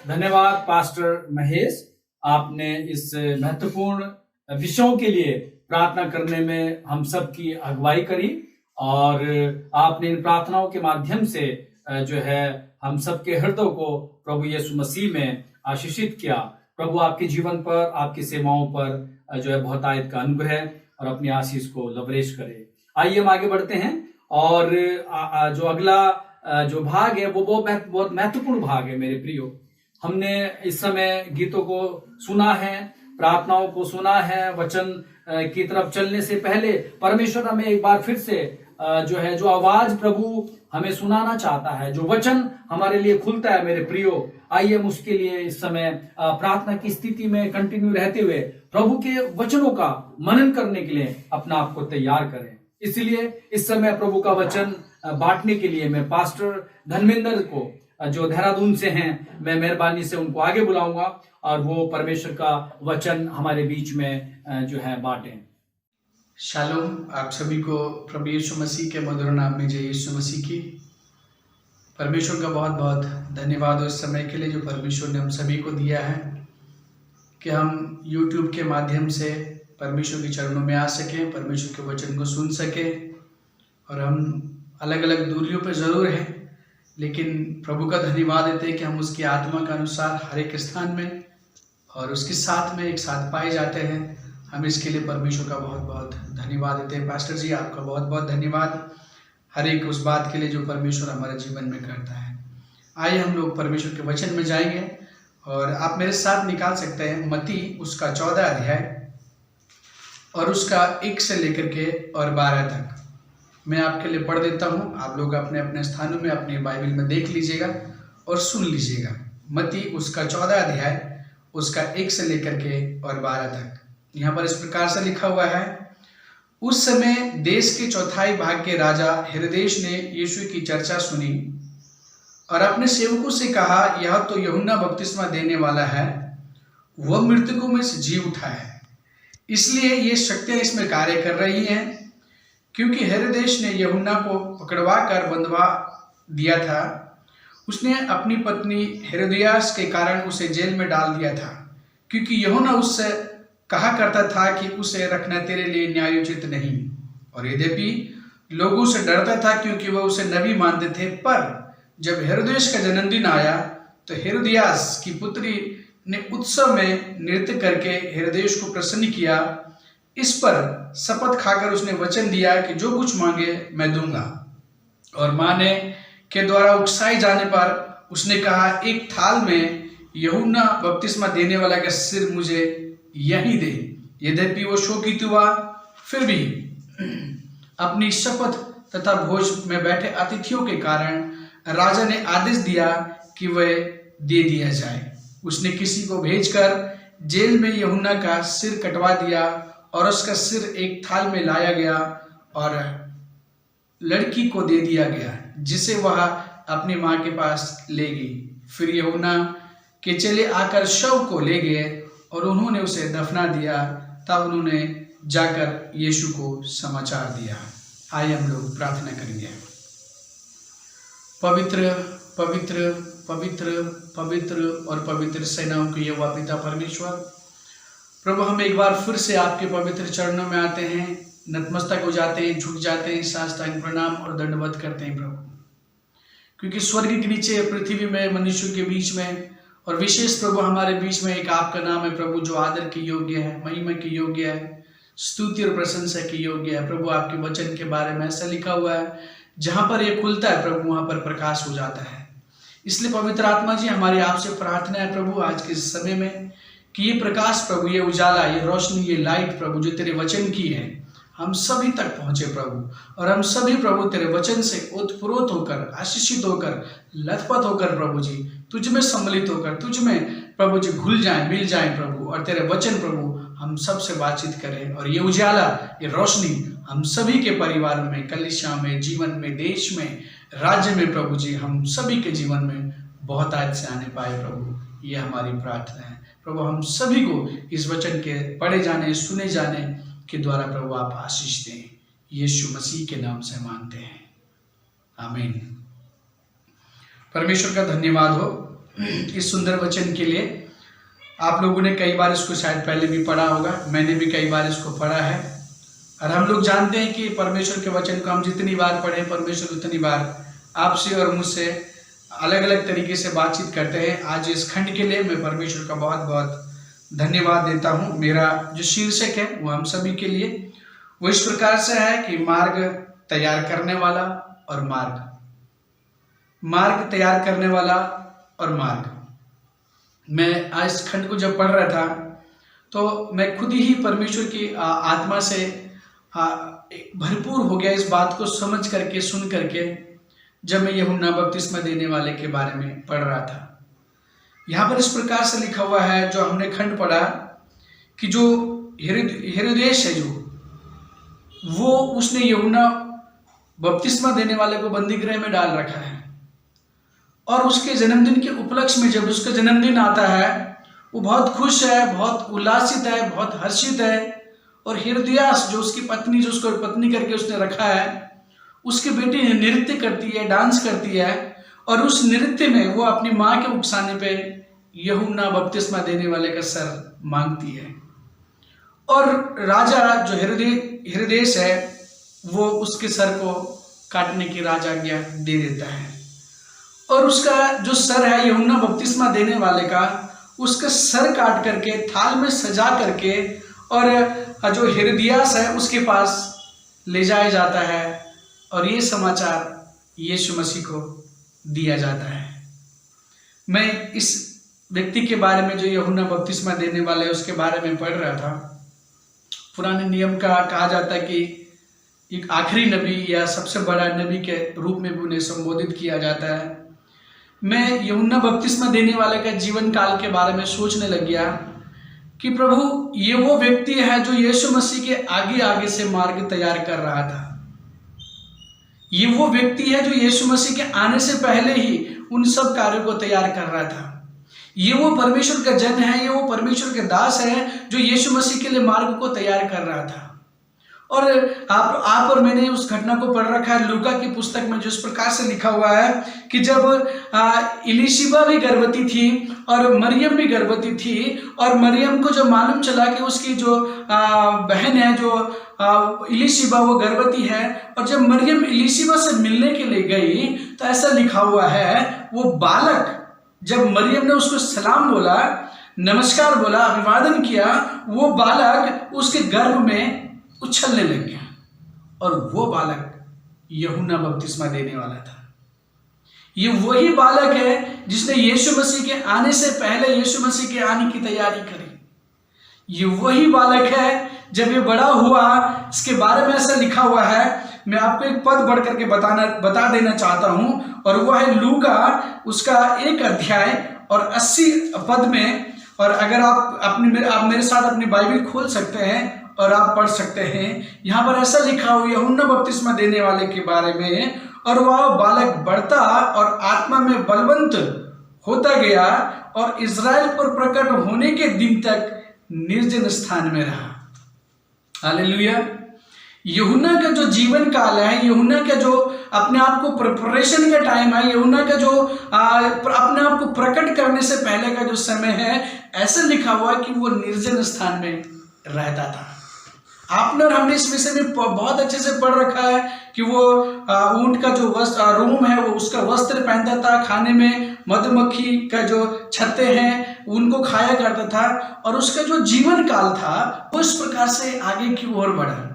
धन्यवाद पास्टर महेश, आपने इस महत्वपूर्ण विषयों के लिए प्रार्थना करने में हम सब की अगुवाई करी, और आपने इन प्रार्थनाओं के माध्यम से जो है हम सब के हृदय को प्रभु यीशु मसीह में आशीषित किया। प्रभु आपके जीवन पर, आपकी सेवाओं पर जो है बहुतायत का अनुग्रह और अपनी आशीष को लवरेश करे। आइए हम आगे बढ़ते हैं, और जो अगला जो भाग है वो बहुत महत्वपूर्ण भाग है मेरे प्रियो। हमने इस समय गीतों को सुना है, प्रार्थनाओं को सुना है, वचन की तरफ चलने से पहले परमेश्वर हमें एक बार फिर से जो है जो आवाज प्रभु हमें सुनाना चाहता है, जो वचन हमारे लिए खुलता है मेरे प्रियो, आइए हम उसके लिए इस समय प्रार्थना की स्थिति में कंटिन्यू रहते हुए प्रभु के वचनों का मनन करने के लिए अपना आप को तैयार करें। इसलिए इस समय प्रभु का वचन बांटने के लिए मैं पास्टर धर्मेंद्र को, जो देहरादून से हैं, मैं मेहरबानी से उनको आगे बुलाऊंगा और वो परमेश्वर का वचन हमारे बीच में जो है बांटें। शालोम, आप सभी को प्रभु यीशु मसीह के मधुर नाम में जय यीशु मसीह की। परमेश्वर का बहुत बहुत धन्यवाद उस समय के लिए जो परमेश्वर ने हम सभी को दिया है कि हम YouTube के माध्यम से परमेश्वर के चरणों में आ सकें, परमेश्वर के वचन को सुन सकें। और हम अलग अलग दूरियों पर ज़रूर हैं, लेकिन प्रभु का धन्यवाद देते हैं कि हम उसकी आत्मा के अनुसार हर एक स्थान में और उसके साथ में एक साथ पाए जाते हैं। हम इसके लिए परमेश्वर का बहुत बहुत धन्यवाद देते हैं। पास्टर जी, आपका बहुत बहुत धन्यवाद हर एक उस बात के लिए जो परमेश्वर हमारे जीवन में करता है। आइए हम लोग परमेश्वर के वचन में जाएंगे, और आप मेरे साथ निकाल सकते हैं मत्ती उसका 14 अध्याय और उसका 1 से लेकर के और 12 तक। मैं आपके लिए पढ़ देता हूँ, आप लोग अपने अपने स्थानों में अपनी बाइबल में देख लीजिएगा और सुन लीजिएगा। मत्ती उसका 14 अध्याय उसका 1 से लेकर के और 12 तक। यहाँ पर इस प्रकार से लिखा हुआ है, उस समय देश के चौथाई भाग के राजा हेरोदेस ने यीशु की चर्चा सुनी और अपने सेवकों से कहा, यह तो यूहन्ना बपतिस्मा देने वाला है, वह मृतकों में से जी उठा है, इसलिए ये शक्तियां इसमें कार्य कर रही हैं। क्योंकि हेरोदेस ने यूहन्ना को पकड़वा कर बंधवा दिया था, उसने अपनी पत्नी हेरोदियास के कारण उसे जेल में डाल दिया था, क्योंकि यूहन्ना उससे कहा करता था कि उसे रखना तेरे लिए न्यायोचित नहीं। और यद्यपि लोगों से डरता था क्योंकि वह उसे नबी मानते थे। पर जब हेरोदेस का जन्मदिन आया तो हेरोदियास की पुत्री ने उत्सव में नृत्य करके हेरोदेस को प्रसन्न किया। इस पर शपथ खाकर उसने वचन दिया कि जो कुछ मांगे मैं दूंगा। और माँ ने के द्वारा उकसाए जाने पर उसने कहा, एक थाल में यूहन्ना बपतिस्मा देने वाला का सिर मुझे यही दे। यद्यपि वो शोकित हुआ, फिर भी अपनी शपथ तथा भोज में बैठे अतिथियों के कारण राजा ने आदेश दिया कि वह दे दिया जाए। उसने किसी को भेजकर जेल में यूहन्ना का सिर कटवा दिया और उसका सिर एक थाल में लाया गया और लड़की को दे दिया गया, जिसे वह अपनी माँ के पास ले गई। फिर यूहन्ना के चेले आकर शव को ले गए और उन्होंने उसे दफना दिया। तब उन्होंने जाकर यीशु को समाचार दिया। आइए हम लोग प्रार्थना करेंगे। पवित्र पवित्र पवित्र पवित्र और पवित्र सेनाओं के यहोवा पिता परमेश्वर, प्रभु हम एक बार फिर से आपके पवित्र चरणों में आते हैं, नतमस्तक हो जाते हैं, झुक जाते हैं, साष्टांग प्रणाम और दंडवत करते हैं प्रभु। क्योंकि स्वर्ग के नीचे, पृथ्वी में, मनुष्यों के बीच में और विशेष प्रभु हमारे बीच में एक आपका नाम है प्रभु, जो आदर के योग्य है, महिमा के योग्य है, स्तुति और प्रशंसा के योग्य है। प्रभु आपके वचन के बारे में ऐसा लिखा हुआ है, जहां पर यह खुलता है प्रभु वहां पर प्रकाश हो जाता है। इसलिए पवित्र आत्मा जी, हमारी आपसे प्रार्थना है प्रभु आज के समय में कि ये प्रकाश प्रभु, ये उजाला, ये रोशनी, ये लाइट प्रभु जो तेरे वचन की है, हम सभी तक पहुंचे प्रभु। और हम सभी प्रभु तेरे वचन से ओतप्रोत होकर, आशीषित होकर, लथपथ होकर प्रभु जी, तुझ में सम्मिलित होकर, तुझ में प्रभु जी घुल जाए, मिल जाए प्रभु। और तेरे वचन प्रभु हम सबसे बातचीत करें और ये उजाला, ये रोशनी हम सभी के परिवार में, कलीसिया में, जीवन में, देश में, राज्य में प्रभु जी, हम सभी के जीवन में बहुत आज से आने पाए प्रभु। ये हमारी प्रार्थना है प्रभु। हम सभी को इस वचन के पढ़े जाने, सुने जाने के द्वारा प्रभु आप आशीष दें। यीशु मसीह के नाम से मांगते हैं, आमीन। परमेश्वर का धन्यवाद हो इस सुंदर वचन के लिए। आप लोगों ने कई बार इसको शायद पहले भी पढ़ा होगा, मैंने भी कई बार इसको पढ़ा है। और हम लोग जानते हैं कि परमेश्वर के वचन को हम जितनी बार पढ़ें, परमेश्वर उतनी बार आपसे और मुझसे अलग अलग तरीके से बातचीत करते हैं। आज इस खंड के लिए मैं परमेश्वर का बहुत बहुत धन्यवाद देता हूँ। मेरा जो शीर्षक है वो हम सभी के लिए वो इस प्रकार से है कि मार्ग तैयार करने वाला और मार्ग, मार्ग तैयार करने वाला और मार्ग। मैं आज इस खंड को जब पढ़ रहा था तो मैं खुद ही परमेश्वर की आत्मा से भरपूर हो गया इस बात को समझ करके, सुन करके, जब मैं यूहन्ना बपतिस्मा देने वाले के बारे में पढ़ रहा था। यहाँ पर इस प्रकार से लिखा हुआ है, जो हमने खंड पढ़ा, कि जो हेरोदेस है, जो वो उसने यूहन्ना बपतिस्मा देने वाले को बंदी गृह में डाल रखा है। और उसके जन्मदिन के उपलक्ष्य में जब उसका जन्मदिन आता है, वो बहुत खुश है, बहुत उल्लासित है, बहुत हर्षित है। और हेरोदियास जो उसकी पत्नी, जो उसको पत्नी करके उसने रखा है, उसकी बेटी नृत्य करती है, डांस करती है। और उस नृत्य में वो अपनी माँ के उकसाने पे यूहन्ना बपतिस्मा देने वाले का सर मांगती है। और राजा जो हेरोदेस है, वो उसके सर को काटने की राजाज्ञा दे देता है। और उसका जो सर है यूहन्ना बपतिस्मा देने वाले का, उसका सर काट करके थाल में सजा करके और जो हेरोदियास है उसके पास ले जाया जाता है। और ये समाचार यीशु मसीह को दिया जाता है। मैं इस व्यक्ति के बारे में, जो यूहन्ना बपतिस्मा देने वाले है, उसके बारे में पढ़ रहा था। पुराने नियम का कहा जाता है कि एक आखिरी नबी या सबसे बड़ा नबी के रूप में भी उन्हें संबोधित किया जाता है। मैं यूहन्ना बपतिस्मा देने वाले का जीवन काल के बारे में सोचने लग गया कि प्रभु, ये वो व्यक्ति है जो यीशु मसीह के आगे आगे से मार्ग तैयार कर रहा था। ये वो व्यक्ति है जो यीशु मसीह के आने से पहले ही उन सब कार्यों को तैयार कर रहा था। ये वो परमेश्वर का जन है, ये वो परमेश्वर के दास है जो यीशु मसीह के लिए मार्ग को तैयार कर रहा था। और आप और मैंने उस घटना को पढ़ रखा है लूका की पुस्तक में, जो इस प्रकार से लिखा हुआ है कि जब इलिशिबा भी गर्भवती थी और मरियम भी गर्भवती थी, और मरियम को जब मालूम चला कि उसकी जो बहन है जो इलिशिबा वो गर्भवती है, और जब मरियम इलिशिबा से मिलने के लिए गई तो ऐसा लिखा हुआ है वो बालक, जब मरियम ने उसको सलाम बोला, नमस्कार बोला, अभिवादन किया, वो बालक उसके गर्भ में उछलने लग गया, और वो बालक यूहन्ना बपतिस्मा देने वाला था। ये वही बालक है जिसने यीशु मसीह के आने से पहले यीशु मसीह के आने की तैयारी करी। ये वही बालक है, जब ये बड़ा हुआ, इसके बारे में ऐसा लिखा हुआ है। मैं आपको एक पद बढ़ करके बता देना चाहता हूं, और वो है लूका उसका 1 अध्याय और 80 पद में। और अगर आप मेरे साथ अपनी बाइबल खोल सकते हैं और आप पढ़ सकते हैं। यहाँ पर ऐसा लिखा हुआ यूहन्ना बपतिस्मा देने वाले के बारे में, और वह बालक बढ़ता और आत्मा में बलवंत होता गया और इज़राइल पर प्रकट होने के दिन तक निर्जन स्थान में रहा। हालेलुया। यूहन्ना का जो जीवन काल है, यूहन्ना का जो अपने आप को प्रिपरेशन का टाइम है, यूहन्ना का जो अपने आप को प्रकट करने से पहले का जो समय है, ऐसा लिखा हुआ कि वो निर्जन स्थान में रहता था। आपने और हमने इस विषय में बहुत अच्छे से पढ़ रखा है कि वो ऊंट का जो रोम है वो उसका वस्त्र पहनता था, खाने में मधुमक्खी का जो छत्ते हैं उनको खाया करता था, और उसका जो जीवन काल था वो इस प्रकार से आगे की ओर बढ़ा।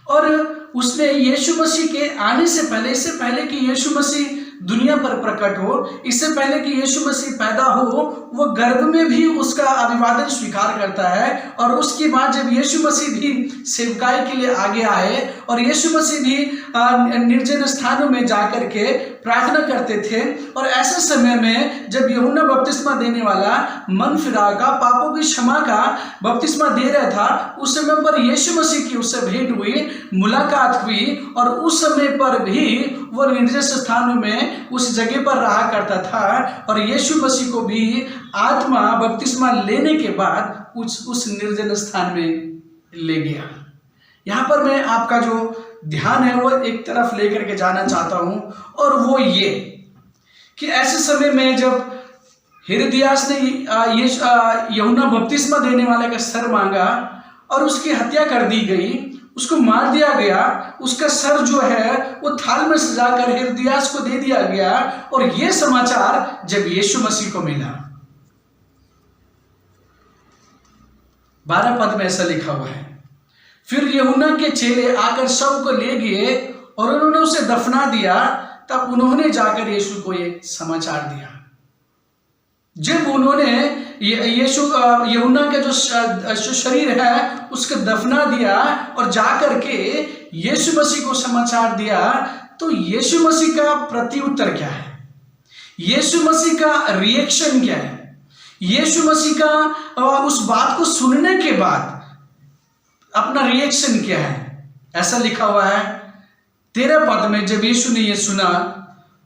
और उसने यीशु मसीह के आने से पहले, इससे पहले कि यीशु मसीह दुनिया पर प्रकट हो, इससे पहले कि यीशु मसीह पैदा हो, वो गर्भ में भी उसका अभिवादन स्वीकार करता है। और उसके बाद जब यीशु मसीह भी सेवकाई के लिए आगे आए और यीशु मसीह भी निर्जन स्थानों में जाकर के प्रार्थना करते थे, और ऐसे समय में जब यूहन्ना बपतिस्मा देने वाला मन फिरा का, पापों की क्षमा का बपतिस्मा दे रहा था, उस समय पर यीशु मसीह की उससे भेंट हुई, मुलाकात हुई, और उस समय पर भी वो निर्जन स्थानों में उस जगह पर रहा करता था। और यीशु मसीह को भी आत्मा बपतिस्मा लेने के बाद उस निर्जन स्थान में ले गया। यहाँ पर मैं आपका जो ध्यान है वो एक तरफ लेकर के जाना चाहता हूं, और वो ये कि ऐसे समय में जब हेरोदियास ने यूहन्ना बपतिस्मा देने वाले का सर मांगा और उसकी हत्या कर दी गई, उसको मार दिया गया, उसका सर जो है वो थाल में सजाकर हेरोदियास को दे दिया गया। और ये समाचार जब यीशु मसीह को मिला, 12 पद में ऐसा लिखा हुआ है, फिर यूहन्ना के चेले आकर शव को ले गए और उन्होंने उसे दफना दिया। तब उन्होंने जाकर यीशु को ये समाचार दिया। जब उन्होंने यूहन्ना का जो शरीर है उसको दफना दिया और जाकर के यीशु मसीह को समाचार दिया, तो यीशु मसीह का प्रत्युत्तर क्या है, यीशु मसीह का रिएक्शन क्या है, यीशु मसीह का उस बात को सुनने के बाद अपना रिएक्शन क्या है। ऐसा लिखा हुआ है 13 पद में, जब यीशु ने यह सुना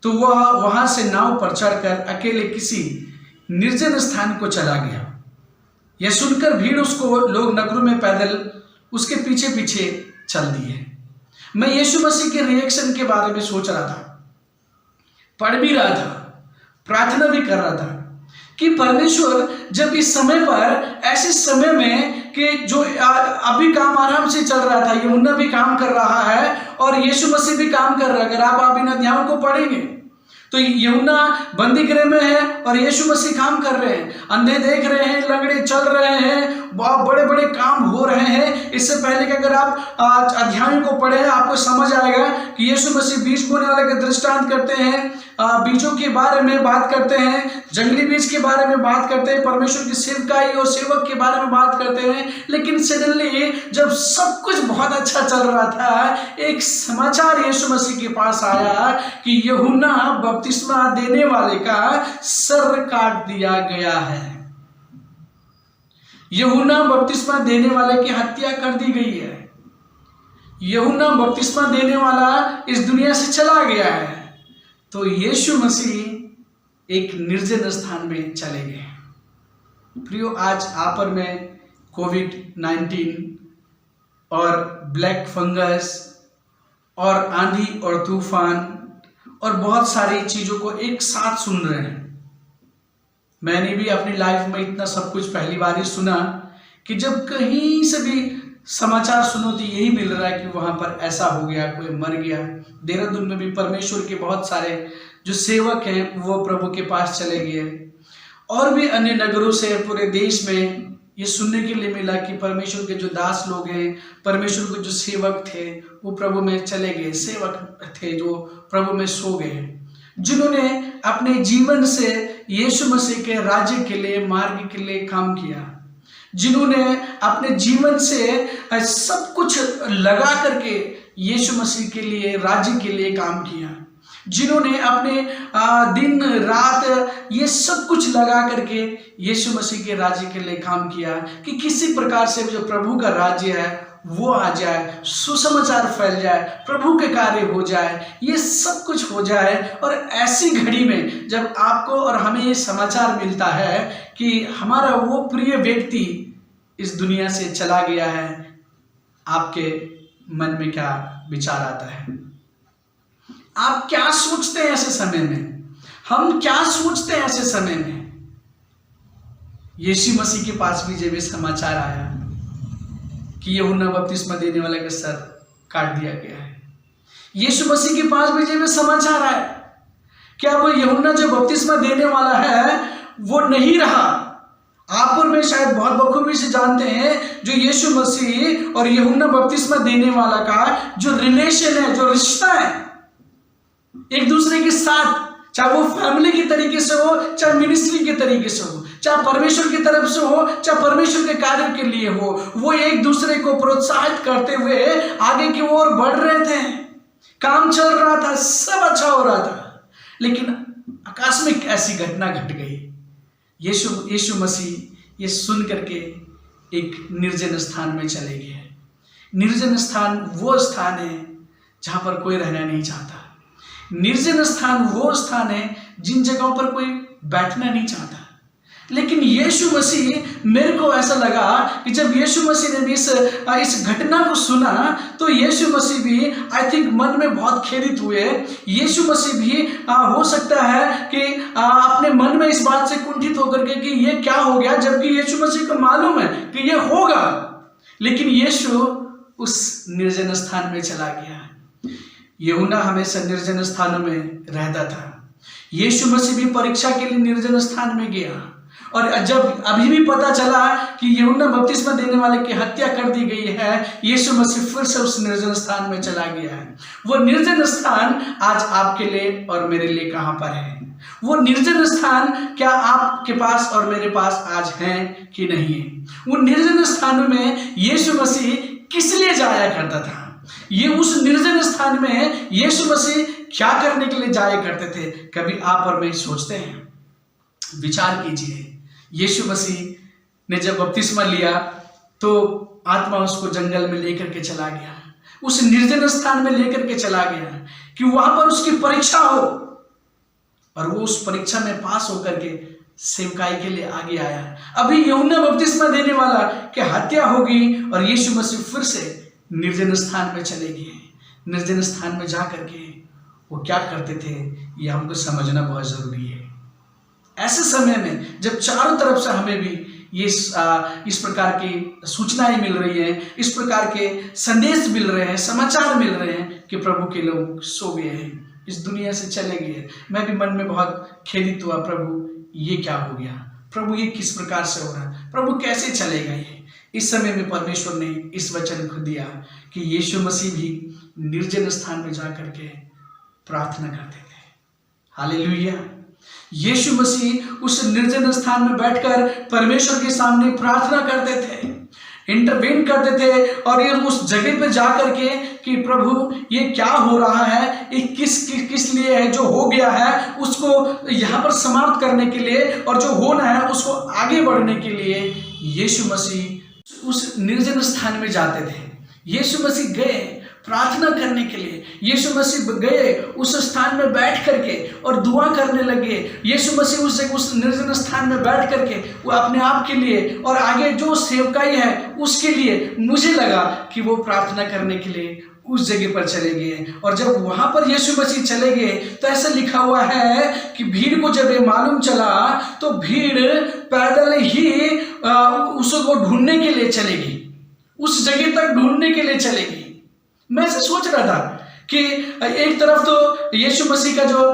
तो वह वहां से नाव पर चढ़कर अकेले किसी निर्जन स्थान को चला गया। यह सुनकर भीड़ उसको लोग नगरों में पैदल उसके पीछे पीछे चल दिए। मैं यीशु मसीह के रिएक्शन के बारे में सोच रहा था, पढ़ भी रहा था, प्रार्थना भी कर रहा था कि परमेश्वर जब इस समय पर, ऐसे समय में कि जो अभी काम आराम से चल रहा था, यूहन्ना भी काम कर रहा है और यीशु मसीह भी काम कर रहा है। अगर आप इन अध्यायों को पढ़ेंगे तो यूहन्ना बंदी गृह में है और यीशु मसीह काम कर रहे हैं, अंधे देख रहे हैं, लंगड़े चल रहे हैं, बहुत बड़े बड़े काम हो रहे हैं। इससे पहले कि अगर आप अध्यायों को पढ़े आपको समझ आएगा कि यीशु मसीह बीज बोने वाले का दृष्टांत करते हैं, बीजों के बारे में बात करते हैं, जंगली बीज के बारे में बात करते हैं, परमेश्वर की सेवकाई और सेवक के बारे में बात करते हैं। लेकिन सडनली जब सब कुछ बहुत अच्छा चल रहा था, एक समाचार यीशु मसीह के पास आया कि यूहन्ना बपतिस्मा देने वाले का सर काट दिया गया है, यूहन्ना बपतिस्मा देने वाले की हत्या कर दी गई है, यूहन्ना बपतिस्मा देने वाला इस दुनिया से चला गया है। तो यीशु मसीह एक निर्जन स्थान में चले गए। प्रियो, आज आप और मैं कोविड-19 और ब्लैक फंगस और आंधी और तूफान और बहुत सारी चीज़ों को एक साथ सुन रहे हैं। मैंने भी अपनी लाइफ में इतना सब कुछ पहली बार ही सुना कि जब कहीं से भी समाचार सुनो तो यही मिल रहा है कि वहाँ पर ऐसा हो गया, कोई मर गया। देहरादून में भी परमेश्वर के बहुत सारे जो सेवक हैं वो प्रभु के पास चले गए, और भी अन्य नगरों से पूरे देश में ये सुनने के लिए मिला कि परमेश्वर के जो दास लोग हैं, परमेश्वर के जो सेवक थे वो प्रभु में चले गए, सेवक थे जो प्रभु में सो गए, जिन्होंने अपने जीवन से यीशु मसीह के राज्य के लिए, मार्ग के लिए काम किया, जिन्होंने अपने जीवन से सब कुछ लगा करके यीशु मसीह के लिए, राज्य के लिए काम किया, जिन्होंने अपने दिन रात ये सब कुछ लगा करके यीशु मसीह के राज्य के लिए काम किया कि किसी प्रकार से जो प्रभु का राज्य है वो आ जाए, सुसमाचार फैल जाए, प्रभु के कार्य हो जाए, ये सब कुछ हो जाए। और ऐसी घड़ी में जब आपको और हमें ये समाचार मिलता है कि हमारा वो प्रिय व्यक्ति इस दुनिया से चला गया है, आपके मन में क्या विचार आता है? आप क्या सोचते हैं ऐसे समय में? हम क्या सोचते हैं ऐसे समय में? यीशु मसीह के पास भी जब ये समाचार आया कि यूहन्ना बपतिस्मा देने वाला का सर काट दिया गया है, यीशु मसीह के पास भी जब ये समाचार आया क्या वो यूहन्ना जो बपतिस्मा देने वाला है वो नहीं रहा। आप और मैं शायद बहुत बखूबी से जानते हैं जो यीशु मसीह और यूहन्ना बपतिस्मा देने वाला का जो रिलेशन है, जो रिश्ता है एक दूसरे के साथ, चाहे वो फैमिली की तरीके से हो, चाहे मिनिस्ट्री के तरीके से हो, चाहे परमेश्वर की तरफ से हो, चाहे परमेश्वर के कार्य के लिए हो, वो एक दूसरे को प्रोत्साहित करते हुए आगे की ओर बढ़ रहे थे। काम चल रहा था, सब अच्छा हो रहा था, लेकिन आकस्मिक ऐसी घटना घट गई। यीशु मसीह ये सुन करके एक निर्जन स्थान में चले गए। निर्जन स्थान वो स्थान है जहां पर कोई रहना नहीं चाहता। निर्जन स्थान वो स्थान है जिन जगहों पर कोई बैठना नहीं चाहता। लेकिन यीशु मसीह, मेरे को ऐसा लगा कि जब यीशु मसीह ने भी इस घटना को सुना तो यीशु मसीह भी आई थिंक मन में बहुत खेदित हुए। यीशु मसीह भी हो सकता है कि अपने मन में इस बात से कुंठित होकर के कि ये क्या हो गया, जबकि यीशु मसीह को मालूम है कि ये होगा। लेकिन यीशु उस निर्जन स्थान में चला गया। यूहन्ना हमेशा निर्जन स्थानों में रहता था। यीशु मसीह भी परीक्षा के लिए निर्जन स्थान में गया, और जब अभी भी पता चला कि यूहन्ना बपतिस्मा देने वाले की हत्या कर दी गई है, यीशु मसीह फिर से उस निर्जन स्थान में चला गया है। वो निर्जन स्थान आज आपके लिए और मेरे लिए कहाँ पर है? वो निर्जन स्थान क्या आपके पास और मेरे पास आज है कि नहीं है? वो निर्जन स्थानों में यीशु मसीह किस लिए जाया करता था? ये उस निर्जन स्थान में यीशु मसीह क्या करने के लिए जाया करते थे? कभी आप और मैं सोचते हैं? विचार कीजिए। यीशु मसीह ने जब बपतिस्मा लिया तो आत्मा उसको जंगल में लेकर के चला गया, उस निर्जन स्थान में लेकर के चला गया कि वहां पर उसकी परीक्षा हो, और वो उस परीक्षा में पास होकर के सेवकाई के लिए आगे आया। अभी यूहन्ना बपतिस्मा देने वाला की हत्या होगी और यीशु मसीह फिर से निर्जन स्थान में चले गए। निर्जन स्थान में जाकर के वो क्या करते थे ये हमको समझना बहुत जरूरी है। ऐसे समय में जब चारों तरफ से हमें भी ये इस प्रकार की सूचनाएं मिल रही हैं, इस प्रकार के संदेश मिल रहे हैं, समाचार मिल रहे हैं कि प्रभु के लोग सो गए हैं, इस दुनिया से चले गए, मैं भी मन में बहुत खेदित हुआ। प्रभु ये क्या हो गया? प्रभु ये किस प्रकार से हो रहा है? प्रभु कैसे चले गए? इस समय में परमेश्वर ने इस वचन को दिया कि यीशु मसीह भी निर्जन स्थान में जाकर के प्रार्थना करते थे। हालेलुया। यीशु मसीह उस निर्जन स्थान में बैठकर परमेश्वर के सामने प्रार्थना करते थे, इंटरवेन करते थे, और ये उस जगह पे जाकर के कि प्रभु ये क्या हो रहा है, ये किस लिए है, जो हो गया है उसको यहाँ पर समाप्त करने के लिए, और जो होना है उसको आगे बढ़ने के लिए यीशु मसीह उस निर्जन स्थान में जाते थे। यीशु मसीह गए, प्रार्थना करने के लिए। यीशु मसीह गए उस स्थान में बैठ करके और दुआ करने लगे। यीशु मसीह उस निर्जन स्थान में बैठ करके वो अपने आप के लिए और आगे जो सेवकाई है उसके लिए, मुझे लगा कि वो प्रार्थना करने के लिए उस जगह पर चले गए। और जब वहां पर यीशु मसीह चले गए तो ऐसा लिखा हुआ है कि भीड़ को जब ये मालूम चला तो भीड़ पैदल ही उसको ढूंढने के लिए चलेगी, उस जगह तक ढूंढने के लिए चलेगी। मैं ऐसे सोच रहा था कि एक तरफ तो यीशु मसीह का जो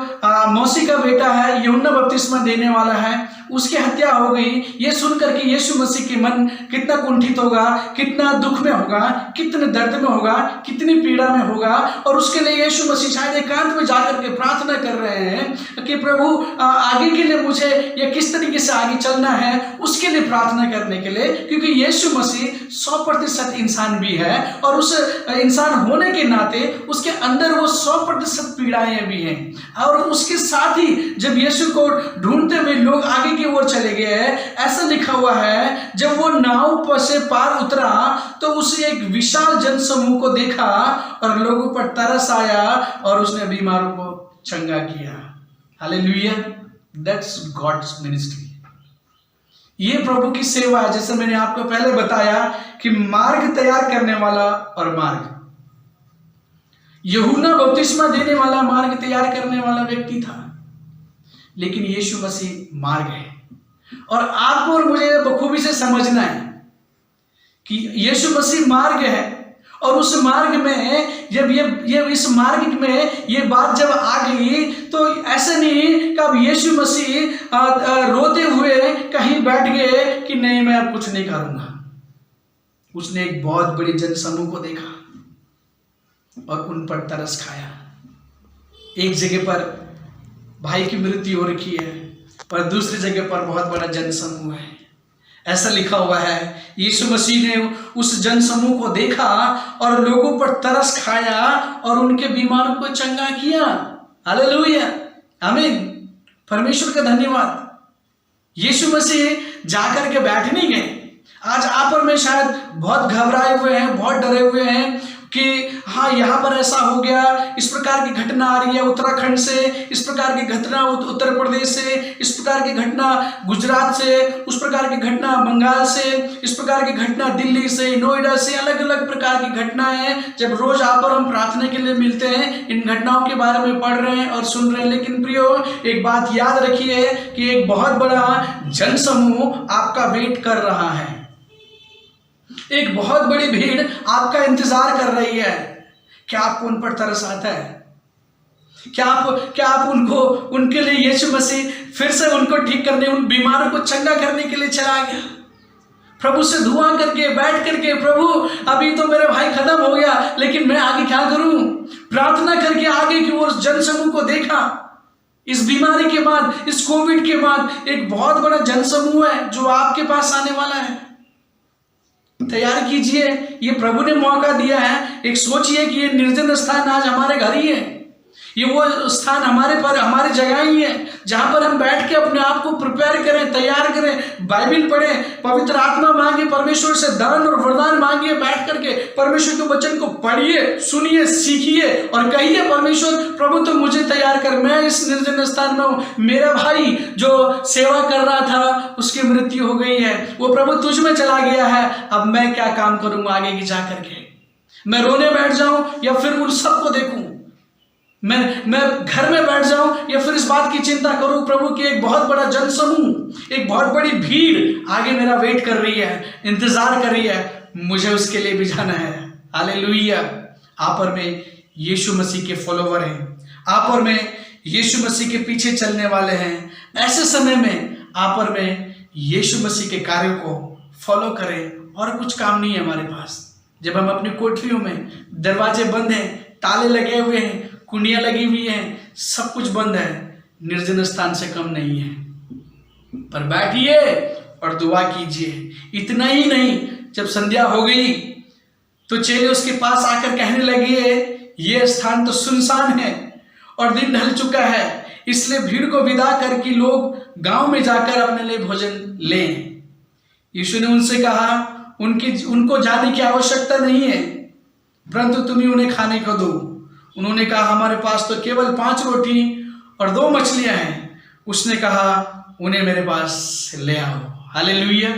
मौसी का बेटा है, यूहन्ना बपतिस्मा देने वाला है, उसकी हत्या हो गई। ये सुनकर के यीशु मसीह के मन कितना कुंठित होगा, कितना दुख में होगा, कितने दर्द में होगा, कितनी पीड़ा में होगा। और उसके लिए यीशु मसीह शायद एकांत में जाकर के प्रार्थना कर रहे हैं कि प्रभु आगे के लिए मुझे ये किस तरीके से आगे चलना है, उसके लिए प्रार्थना करने के लिए, क्योंकि यीशु मसीह 100% इंसान भी है और उस इंसान होने के नाते उसके अंदर वो 100% पीड़ाएं भी हैं। और उसके साथ ही जब यीशु को ढूंढते हुए लोग आगे की ओर चले गए, ऐसा लिखा हुआ है जब वो नाव पर से पार उतरा तो उसे एक विशाल जनसमूह को देखा और लोगों पर तरस आया और उसने बीमारों को चंगा किया। Hallelujah, that's God's ministry. ये प्रभु की सेवा है। जैसे मैंने आपको पहले बताया कि मार्ग तैयार करने वाला और मार्ग, यूहन्ना बपतिस्मा देने वाला मार्ग तैयार करने वाला व्यक्ति था, लेकिन यीशु मसीह मार्ग है। और आपको और मुझे बखूबी से समझना है कि यीशु मसीह मार्ग है और उस मार्ग में जब ये इस मार्ग में ये बात जब आ गई तो ऐसे नहीं कि अब यीशु मसीह रोते हुए कहीं बैठ गए कि नहीं मैं अब कुछ नहीं करूंगा। उसने एक बहुत बड़ी जनसमूह को देखा और उन पर तरस खाया। एक जगह पर भाई की मृत्यु हो रखी है और दूसरी जगह पर बहुत बड़ा जनसमूह है। ऐसा लिखा हुआ है यीशु मसीह ने उस जनसमूह को देखा और लोगों पर तरस खाया और उनके बीमारों को चंगा किया। हालेलुया, आमीन, परमेश्वर का धन्यवाद। यीशु मसीह जाकर के बैठ नहीं गए। आज आप और मैं शायद बहुत घबराए हुए हैं, बहुत डरे हुए हैं कि हाँ यहाँ पर ऐसा हो गया, इस प्रकार की घटना आ रही है उत्तराखंड से, इस प्रकार की घटना उत्तर प्रदेश से, इस प्रकार की घटना गुजरात से, उस प्रकार की घटना बंगाल से, इस प्रकार की घटना दिल्ली से, नोएडा से, अलग अलग प्रकार की घटनाएं जब रोज आप और हम प्रार्थना के लिए मिलते हैं, इन घटनाओं के बारे में पढ़ रहे हैं और सुन रहे हैं। लेकिन प्रियो, एक बात याद रखिए कि एक बहुत बड़ा जनसमूह आपका वेट कर रहा है। एक बहुत बड़ी भीड़ आपका इंतजार कर रही है। क्या आपको उन पर तरस आता है? क्या आप उनके लिए यीशु मसीह फिर से उनको ठीक करने, उन बीमारों को चंगा करने के लिए चला गया? प्रभु से दुआ करके बैठ करके, प्रभु अभी तो मेरा भाई खत्म हो गया लेकिन मैं आगे क्या करूं? प्रार्थना करके आगे की ओर जनसमूह को देखा। इस बीमारी के बाद, इस कोविड के बाद एक बहुत बड़ा जनसमूह है जो आपके पास आने वाला है। तैयार कीजिए, ये प्रभु ने मौका दिया है। एक सोचिए कि ये निर्जन स्थान आज हमारे घर ही है, ये वो स्थान हमारे जगह ही है जहां पर हम बैठ के अपने आप को प्रिपेयर करें, तैयार करें, बाइबल पढ़ें, पवित्र आत्मा मांगे, परमेश्वर से दान और वरदान मांगिए। बैठ करके परमेश्वर के वचन को पढ़िए, सुनिए, सीखिए और कहिए परमेश्वर प्रभु तो मुझे तैयार कर, मैं इस निर्जन स्थान में हूँ। मेरा भाई जो सेवा कर रहा था उसकी मृत्यु हो गई है, वो प्रभु तुझ में चला गया है। अब मैं क्या काम करूंगा आगे की जा करके? मैं रोने बैठ जाऊं या फिर उन सबको देखूं? मैं घर में बैठ जाऊं या फिर इस बात की चिंता करूं प्रभु की एक बहुत बड़ा जनसमूह, एक बहुत बड़ी भीड़ आगे मेरा वेट कर रही है, इंतजार कर रही है, मुझे उसके लिए भी जाना है। हालेलुया। आप और मैं यीशु मसीह के फॉलोवर हैं, आप और मैं यीशु मसीह के पीछे चलने वाले हैं। ऐसे समय में आप और मैं यीशु मसीह के कार्यों को फॉलो करें और कुछ काम नहीं है हमारे पास। जब हम अपनी कोठरियों में, दरवाजे बंद हैं, ताले लगे हुए हैं, कुंडियां लगी हुई हैं, सब कुछ बंद है, निर्जन स्थान से कम नहीं है। पर बैठिए और दुआ कीजिए। इतना ही नहीं, जब संध्या हो गई तो चेले उसके पास आकर कहने लगे ये स्थान तो सुनसान है और दिन ढल चुका है, इसलिए भीड़ को विदा करके लोग गांव में जाकर अपने लिए भोजन लें। यीशु ने उनसे कहा उनको जाने की आवश्यकता नहीं है, परंतु तुम ही उन्हें खाने को दो। उन्होंने कहा, हमारे पास तो केवल 5 रोटी और 2 मछलियां हैं। उसने कहा, उन्हें मेरे पास ले आओ। हालेलुया।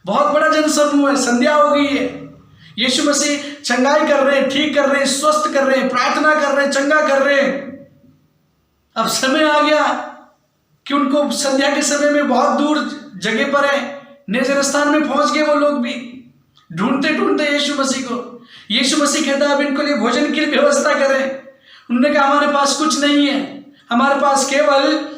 बहुत बड़ा जनसमूह है, संध्या हो गई है, यीशु मसीह चंगाई कर रहे हैं, ठीक कर रहे हैं, स्वस्थ कर रहे हैं, प्रार्थना कर रहे हैं, चंगा कर रहे हैं। अब समय आ गया कि उनको संध्या के समय में बहुत दूर जगह पर है, निर्जन स्थान में पहुंच गए वो लोग भी, ढूंढते ढूंढते यीशु मसीह को। यीशु मसीह कहता है, अब इनको लिए भोजन की व्यवस्था करें। उन्होंने कहा, हमारे पास कुछ नहीं है, हमारे पास केवल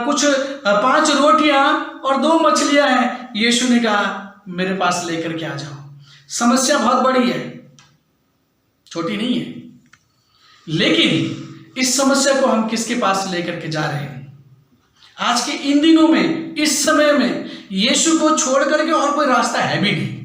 कुछ 5 रोटियां और 2 मछलियां हैं। यीशु ने कहा, मेरे पास लेकर के आ जाओ। समस्या बहुत बड़ी है, छोटी नहीं है, लेकिन इस समस्या को हम किसके पास लेकर के जा रहे हैं? आज के इन दिनों में, इस समय में यीशु को छोड़ करके और कोई रास्ता है भी नहीं।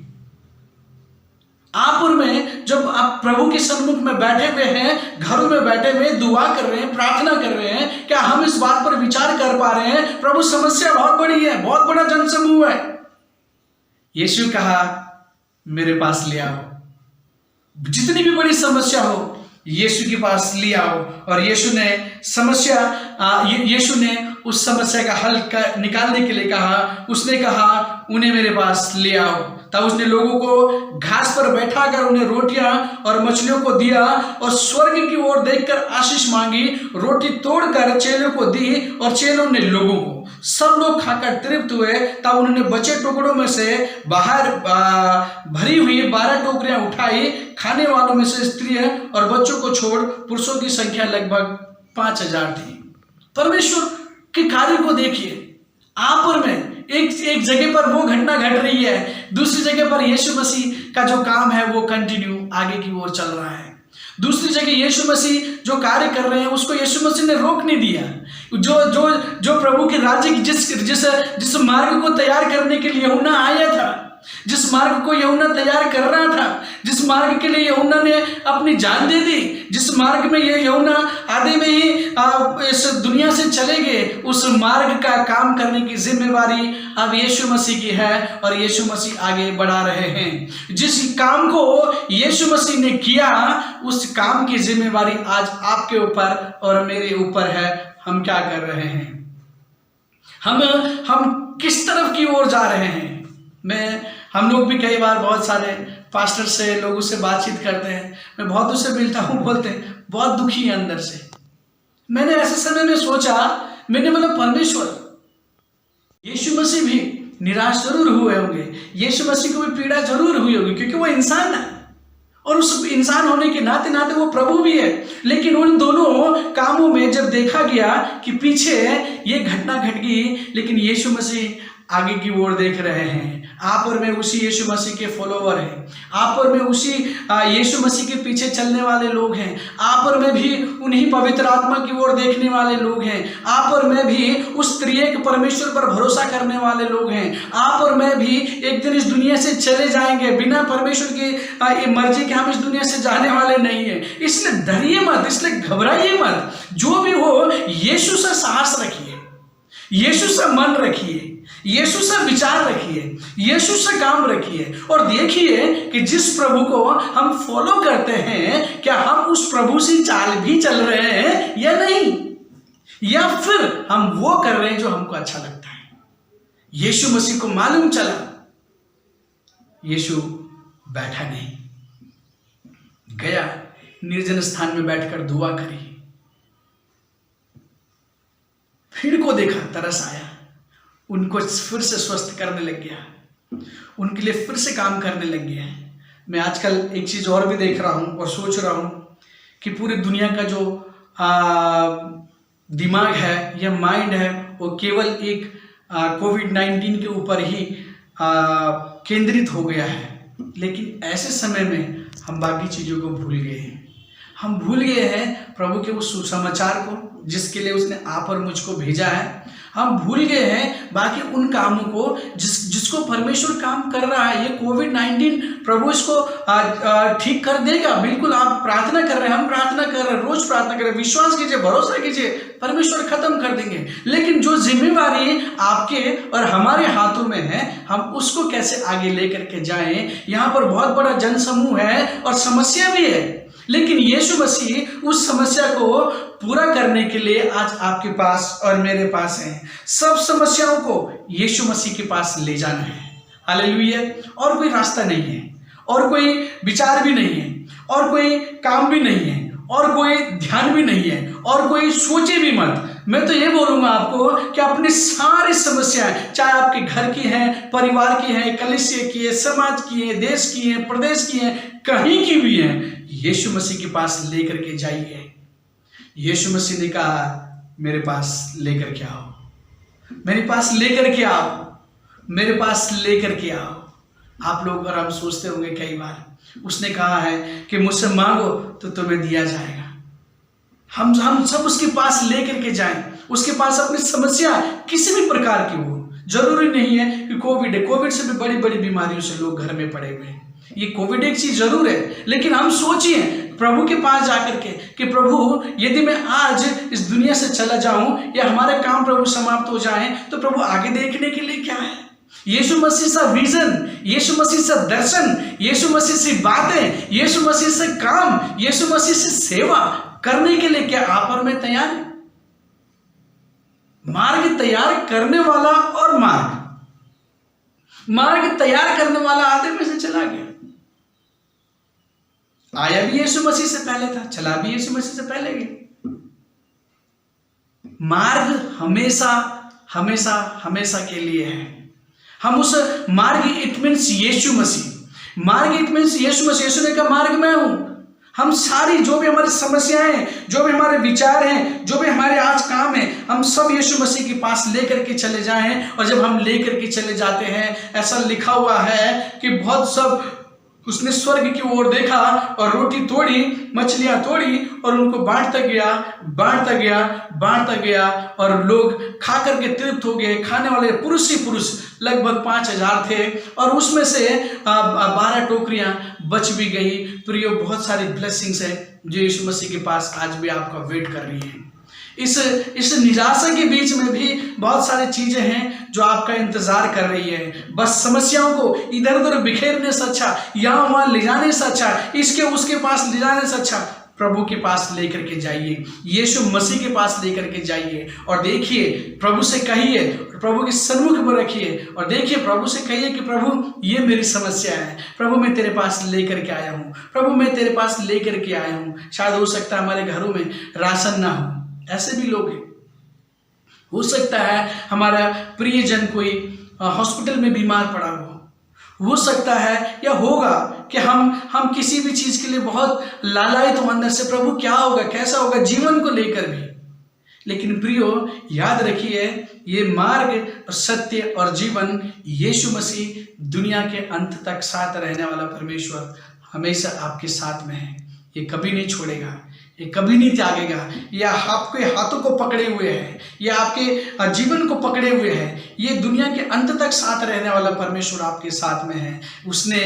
आप और मैं जब आप प्रभु के सम्मुख में बैठे हुए हैं, घरों में बैठे हुए दुआ कर रहे हैं, प्रार्थना कर रहे हैं, क्या हम इस बात पर विचार कर पा रहे हैं? प्रभु, समस्या बहुत बड़ी है, बहुत बड़ा जनसमूह है। यीशु कहा, मेरे पास ले आओ। जितनी भी बड़ी समस्या हो, यीशु के पास ले आओ। और यीशु ने उस समस्या का हल निकालने के लिए कहा, उसने कहा, उन्हें मेरे पास ले आओ। तब उसने लोगों को घास पर बैठाकर उन्हें रोटियां और मछलियों को दिया और स्वर्ग की ओर देखकर आशीष मांगी, रोटी तोड़कर चेलों को दी और चेलों ने लोगों को। सब लोग खाकर तृप्त हुए। तब उन्होंने बचे टुकड़ों में से बाहर भरी हुई 12 टोकरियां उठाई। खाने वालों में से स्त्रियां और बच्चों को छोड़ पुरुषों की संख्या लगभग 5000 थी। परमेश्वर के कार्य को देखिए। आप और मैं एक जगह पर वो घटना घट रही है, दूसरी जगह पर यीशु मसीह का जो काम है वो कंटिन्यू आगे की ओर चल रहा है। दूसरी जगह यीशु मसीह जो कार्य कर रहे हैं उसको यीशु मसीह ने रोक नहीं दिया। जो प्रभु के राज्य की जिस मार्ग को तैयार करने के लिए यूहन्ना आया था, जिस मार्ग को यूहन्ना तैयार कर रहा था, जिस मार्ग के लिए यूहन्ना ने अपनी जान दे दी, जिस मार्ग में ये यूहन्ना आधे में ही इस दुनिया से चले गए, उस मार्ग का काम करने की जिम्मेवारी अब यीशु मसीह की है और यीशु मसीह आगे बढ़ा रहे हैं। जिस काम को यीशु मसीह ने किया, उस काम की जिम्मेवारी आज आपके ऊपर और मेरे ऊपर है। हम क्या कर रहे हैं? हम किस तरफ की ओर जा रहे हैं? हम लोग भी कई बार बहुत सारे पास्टर से, लोगों से बातचीत करते हैं। मैं बहुत उससे मिलता हूँ, बोलते हैं बहुत दुखी है अंदर से। मैंने ऐसे समय में सोचा, मैंने बोला, परमेश्वर, यीशु मसीह भी निराश जरूर हुए होंगे, यीशु मसीह को भी पीड़ा जरूर हुई होगी, क्योंकि वो इंसान है और उस इंसान होने के नाते नाते वो प्रभु भी है। लेकिन उन दोनों कामों में जब देखा गया कि पीछे ये घटना घट गई, लेकिन यीशु मसीह आगे की ओर देख रहे हैं। आप और मैं उसी यीशु मसीह के फॉलोवर हैं। आप और मैं उसी यीशु मसीह के पीछे चलने वाले लोग हैं। आप और मैं भी उन्हीं पवित्र आत्मा की ओर देखने वाले लोग हैं। आप और मैं भी उस त्रिएक परमेश्वर पर भरोसा करने वाले लोग हैं। आप और मैं भी एक दिन इस दुनिया से चले जाएंगे। बिना परमेश्वर की मर्जी के हम इस दुनिया से जाने वाले नहीं है। इसलिए डरिए मत, इसलिए घबराइए मत। जो भी हो, यीशु से साहस रखिए, यीशु से मन रखिए, यीशु से विचार रखिए, यीशु से काम रखिए और देखिए कि जिस प्रभु को हम फॉलो करते हैं, क्या हम उस प्रभु से चाल भी चल रहे हैं या नहीं, या फिर हम वो कर रहे हैं जो हमको अच्छा लगता है। यीशु मसीह को मालूम चला, यीशु बैठा नहीं, गया निर्जन स्थान में बैठकर दुआ करी। भीड़ को देखा, तरस आया, उनको फिर से स्वस्थ करने लग गया, उनके लिए फिर से काम करने लग गया। मैं आजकल एक चीज़ और भी देख रहा हूँ और सोच रहा हूँ कि पूरी दुनिया का जो दिमाग है या माइंड है, वो केवल एक कोविड-19 के ऊपर ही केंद्रित हो गया है। लेकिन ऐसे समय में हम बाकी चीज़ों को भूल गए हैं। हम भूल गए हैं प्रभु के उस सुसमाचार को जिसके लिए उसने आप और मुझको भेजा है। हम भूल गए हैं बाकी उन कामों को जिसको परमेश्वर काम कर रहा है। ये कोविड-19 प्रभु इसको ठीक कर देगा। बिल्कुल आप प्रार्थना कर रहे हैं, हम प्रार्थना कर रहे हैं, रोज प्रार्थना कर रहे हैं, विश्वास कीजिए, भरोसा कीजिए, परमेश्वर खत्म कर देंगे। लेकिन जो जिम्मेवारी आपके और हमारे हाथों में है, हम उसको कैसे आगे लेकर के जाएं। यहाँ पर बहुत बड़ा जनसमूह है और समस्या भी है, लेकिन यीशु मसीह उस समस्या को पूरा करने के लिए आज आपके पास और मेरे पास है। सब समस्याओं को यीशु मसीह के पास ले जाना है। हालेलुया। और कोई रास्ता नहीं है, और कोई विचार भी नहीं है, और कोई काम भी नहीं है, और कोई ध्यान भी नहीं है, और कोई सोचे भी मत। मैं तो ये बोलूंगा आपको कि अपनी सारी समस्याएं, चाहे आपके घर की हैं, परिवार की हैं, कलीसिया की है, समाज की है, देश की है, प्रदेश की है, कहीं की भी है, यीशु मसीह के पास लेकर के जाइए। यीशु मसीह ने कहा मेरे पास लेकर के आओ, मेरे पास लेकर के आओ, मेरे पास लेकर के आओ। आप लोग और हम सोचते होंगे कई बार, उसने कहा है कि मुझसे मांगो तो तुम्हें दिया जाएगा। हम सब उसके पास लेकर के जाएं, उसके पास अपनी समस्या किसी भी प्रकार की हो। जरूरी नहीं है कि कोविड है, कोविड से भी बड़ी बड़ी बीमारियों से लोग घर में पड़े हुए हैं। ये कोविड एक चीज जरूर है, लेकिन हम सोचिए प्रभु के पास जाकर के कि प्रभु यदि मैं आज इस दुनिया से चला जाऊं या हमारे काम प्रभु समाप्त हो जाएं, तो प्रभु आगे देखने के लिए क्या है। यीशु मसीह से विजन, यीशु मसीह से दर्शन, यीशु मसीह से बातें, यीशु मसीह से काम, यीशु मसीह से सेवा करने के लिए क्या आप और मैं तैयार हैं? मार्ग तैयार करने वाला और मार्ग तैयार करने वाला आधे में से चला गया। आया भी यीशु मसीह से पहले था, चला भी यीशु मसीह से पहले गया। मार्ग हमेशा हमेशा हमेशा के लिए है। हम उस मार्ग, इट मीन्स यीशु मसीह, मार्ग इट मीन्स यीशु मसीह। यीशु ने कहा मार्ग मैं हूं। हम सारी जो भी हमारी समस्याएं हैं, जो भी हमारे विचार हैं, जो भी हमारे आज काम है, हम सब यीशु मसीह के पास लेकर के चले जाएं। और जब हम लेकर के चले जाते हैं, ऐसा लिखा हुआ है कि बहुत सब उसने स्वर्ग की ओर देखा और रोटी तोड़ी, मछलियां तोड़ी और उनको बांटता गया, बांटता गया, बांटता गया, और लोग खा करके तृप्त हो गए। खाने वाले पुरुष ही पुरुष लगभग 5000 थे, और उसमें से 12 टोकरियां बच भी गई। प्रियो, बहुत सारी ब्लेसिंग्स है जो यीशु मसीह के पास आज भी आपका वेट कर रही है। इस निराशा के बीच में भी बहुत सारी चीजें हैं जो आपका इंतजार कर रही है। बस समस्याओं को इधर उधर बिखेरने से अच्छा, यहाँ वहां ले जाने से अच्छा, इसके उसके पास ले जाने से अच्छा, प्रभु के पास लेकर के जाइए, यीशु मसीह के पास लेकर के जाइए। और देखिए, प्रभु से कहिए, प्रभु के सन्मुख में रखिए और देखिए, प्रभु से कहिए कि प्रभु ये मेरी समस्या है, प्रभु मैं तेरे पास लेकर के आया हूँ, प्रभु मैं तेरे पास लेकर के आया हूँ। शायद हो सकता है हमारे घरों में राशन ना हो, ऐसे भी लोग हैं। हो सकता है हमारा प्रियजन कोई हॉस्पिटल में बीमार पड़ा हो सकता है या होगा कि हम किसी भी चीज के लिए बहुत लालायित हो अंदर से, प्रभु क्या होगा, कैसा होगा, जीवन को लेकर भी। लेकिन प्रियो, याद रखिए, ये मार्ग और सत्य और जीवन यीशु मसीह, दुनिया के अंत तक साथ रहने वाला परमेश्वर हमेशा आपके साथ में है। ये कभी नहीं छोड़ेगा, ये कभी नहीं त्यागेगा। ये आपके हाथों को पकड़े हुए है, ये आपके जीवन को पकड़े हुए है। ये दुनिया के अंत तक साथ रहने वाला परमेश्वर आपके साथ में है। उसने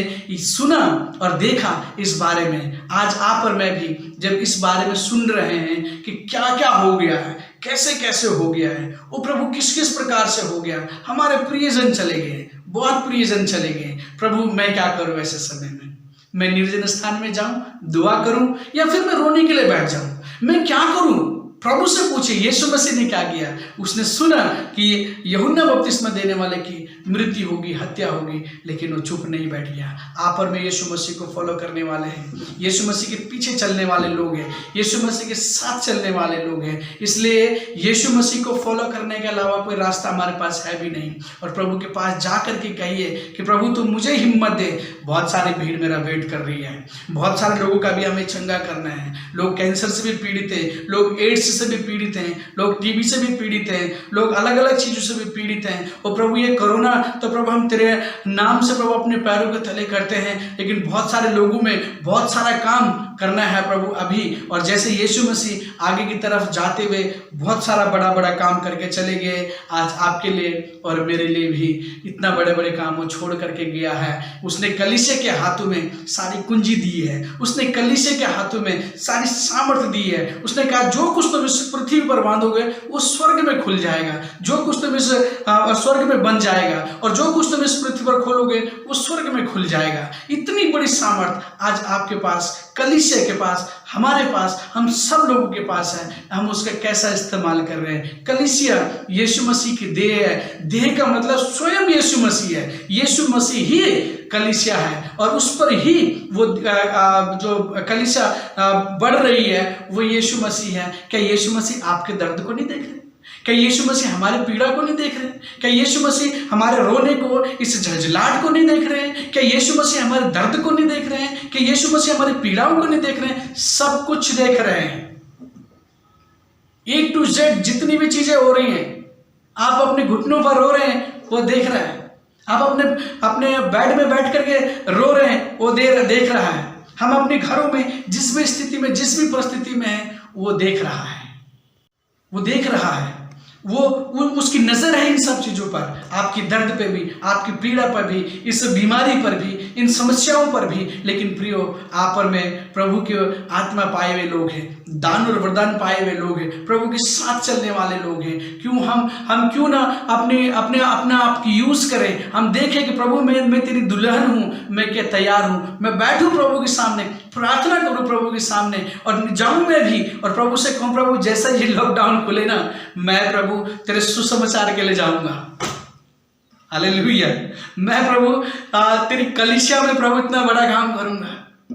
सुना और देखा इस बारे में। आज आप और मैं भी जब इस बारे में सुन रहे हैं कि क्या क्या हो गया है, कैसे कैसे हो गया है, वो प्रभु किस किस प्रकार से हो गया, हमारे प्रियजन चले गए, बहुत प्रियजन चले गए। प्रभु मैं क्या करूं ऐसे समय में? मैं निर्जन स्थान में जाऊं, दुआ करूं, या फिर मैं रोने के लिए बैठ जाऊं? मैं क्या करूं? प्रभु से पूछे यीशु मसीह ने क्या किया। उसने सुना कि यूहन्ना बपतिस्मा देने वाले की मृत्यु होगी, हत्या होगी, लेकिन वो चुप नहीं बैठ गया। आप और मैं यीशु मसीह को फॉलो करने वाले हैं, यीशु मसीह के पीछे चलने वाले लोग हैं, यीशु मसीह के साथ चलने वाले लोग हैं। इसलिए यीशु मसीह को फॉलो करने के अलावा कोई रास्ता हमारे पास है भी नहीं। और प्रभु के पास जा करके कहिए कि प्रभु तुम मुझे हिम्मत दे। बहुत सारी भीड़ मेरा वेट कर रही है, बहुत सारे लोगों का भी हमें चंगा करना है। लोग कैंसर से भी पीड़ित हैं, लोग एड्स से भी पीड़ित हैं, लोग टीबी से भी पीड़ित हैं, लोग अलग अलग चीजों से भी पीड़ित हैं। और प्रभु ये कोरोना, तो प्रभु हम तेरे नाम से प्रभु अपने पैरों के तले करते हैं, लेकिन बहुत सारे लोगों में बहुत सारा काम करना है प्रभु अभी। और जैसे यीशु मसीह आगे की तरफ जाते हुए बहुत सारा बड़ा बड़ा काम करके चले गए, आज आपके लिए और मेरे लिए भी इतना बड़े बड़े काम वो छोड़ करके गया है। उसने कलीसिया के हाथों में सारी कुंजी दी है, उसने कलीसिया के हाथों में सारी सामर्थ्य दी है। उसने कहा जो कुछ तुम इस पृथ्वी पर बांधोगे वो स्वर्ग में खुल जाएगा, जो कुछ तुम इस स्वर्ग में बन जाएगा, और जो कुछ तुम इस पृथ्वी पर खोलोगे वो स्वर्ग में खुल जाएगा। इतनी बड़ी सामर्थ आज आपके पास, कलीसिया के पास, हमारे पास, हम सब लोगों के पास है। हम उसका कैसा इस्तेमाल कर रहे हैं। कलीसिया यीशु मसीह की देह है। देह का मतलब स्वयं यीशु मसीह है। यीशु मसीह ही कलीसिया है और उस पर ही वो जो कलीसिया बढ़ रही है वो यीशु मसीह है। क्या यीशु मसीह आपके दर्द को नहीं देख रहे? क्या यीशु मसीह हमारे पीड़ा को नहीं देख रहे? क्या यीशु मसीह हमारे रोने को, इस झंझलाहट को नहीं देख रहे हैं? क्या यीशु मसीह हमारे दर्द को नहीं देख रहे हैं? क्या यीशु मसीह हमारी पीड़ाओं को नहीं देख रहे हैं? सब कुछ देख रहे हैं। A to Z जितनी भी चीजें हो रही हैं, आप अपने घुटनों पर रो रहे हैं वो देख रहा है। आप अपने बेड में बैठ करके रो रहे हैं वो देख रहा है। हम अपने घरों में जिस भी स्थिति में, जिस भी परिस्थिति में है वो देख रहा है, वो देख रहा है। वो उसकी नजर है इन सब चीजों पर, आपकी दर्द पे भी, आपकी पीड़ा पर भी, इस बीमारी पर भी, इन समस्याओं पर भी। लेकिन प्रियो, आप और मैं प्रभु के आत्मा पाए हुए लोग हैं, दान और वरदान पाए हुए लोग हैं, प्रभु के साथ चलने वाले लोग हैं। क्यों हम क्यों ना अपना आप की यूज करें। हम देखें कि प्रभु मैं तेरी दुल्हन हूं, मैं क्या तैयार हूं, मैं बैठूं प्रभु के सामने, प्रार्थना करूं प्रभु के सामने, और जाऊं मैं भी और प्रभु से कहूं, प्रभु जैसा ये लॉकडाउन खुले ना, मैं प्रभु तेरे सुसमाचार के लिए जाऊंगा। हालेलुया। मैं प्रभु तेरी कलीसिया में प्रभु इतना बड़ा काम करूंगा।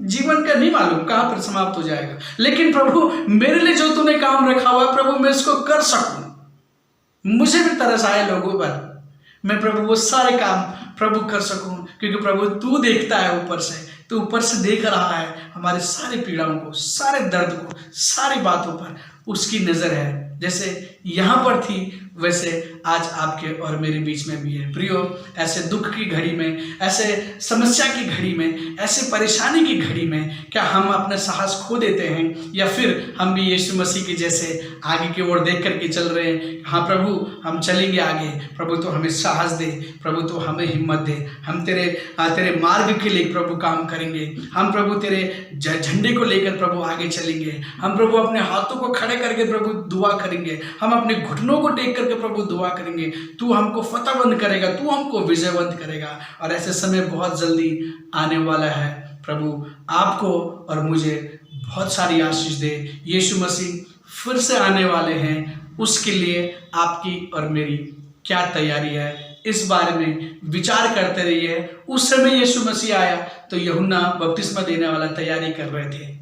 जीवन का नहीं मालूम कहां पर समाप्त हो जाएगा, लेकिन प्रभु मेरे लिए जो तूने काम रखा हुआ प्रभु मैं इसको कर सकूं। मुझे भी तरस आए लोगों पर, मैं प्रभु वो सारे काम प्रभु कर सकूं, क्योंकि प्रभु तू देखता है ऊपर से, तो ऊपर से देख रहा है हमारे सारे पीड़ाओं को, सारे दर्द को, सारी बातों पर उसकी नजर है। जैसे यहां पर थी वैसे आज आपके और मेरे बीच में भी है। प्रियो, ऐसे दुख की घड़ी में, ऐसे समस्या की घड़ी में, ऐसे परेशानी की घड़ी में क्या हम अपना साहस खो देते हैं, या फिर हम भी यीशु मसीह के जैसे आगे की ओर देख करके चल रहे हैं? हाँ प्रभु, हम चलेंगे आगे, प्रभु तो हमें साहस दे, प्रभु तो हमें हिम्मत दे, हम तेरे मार्ग के लिए प्रभु काम करेंगे, हम प्रभु तेरे झंडे को लेकर प्रभु आगे चलेंगे, हम प्रभु अपने हाथों को खड़े करके प्रभु दुआ करेंगे, हम अपने घुटनों को टेक करके प्रभु दुआ करेंगे। तू हमको फतेहबंद करेगा, तू हमको विजयवंत करेगा। और ऐसे समय बहुत जल्दी आने वाला है। प्रभु आपको और मुझे बहुत सारी आशीष दे। यीशु मसीह फिर से आने वाले हैं, उसके लिए आपकी और मेरी क्या तैयारी है, इस बारे में विचार करते रहिए। उस समय यीशु मसीह आया तो यूहन्ना बपतिस्मा देने वाला तैयारी कर रहे थे।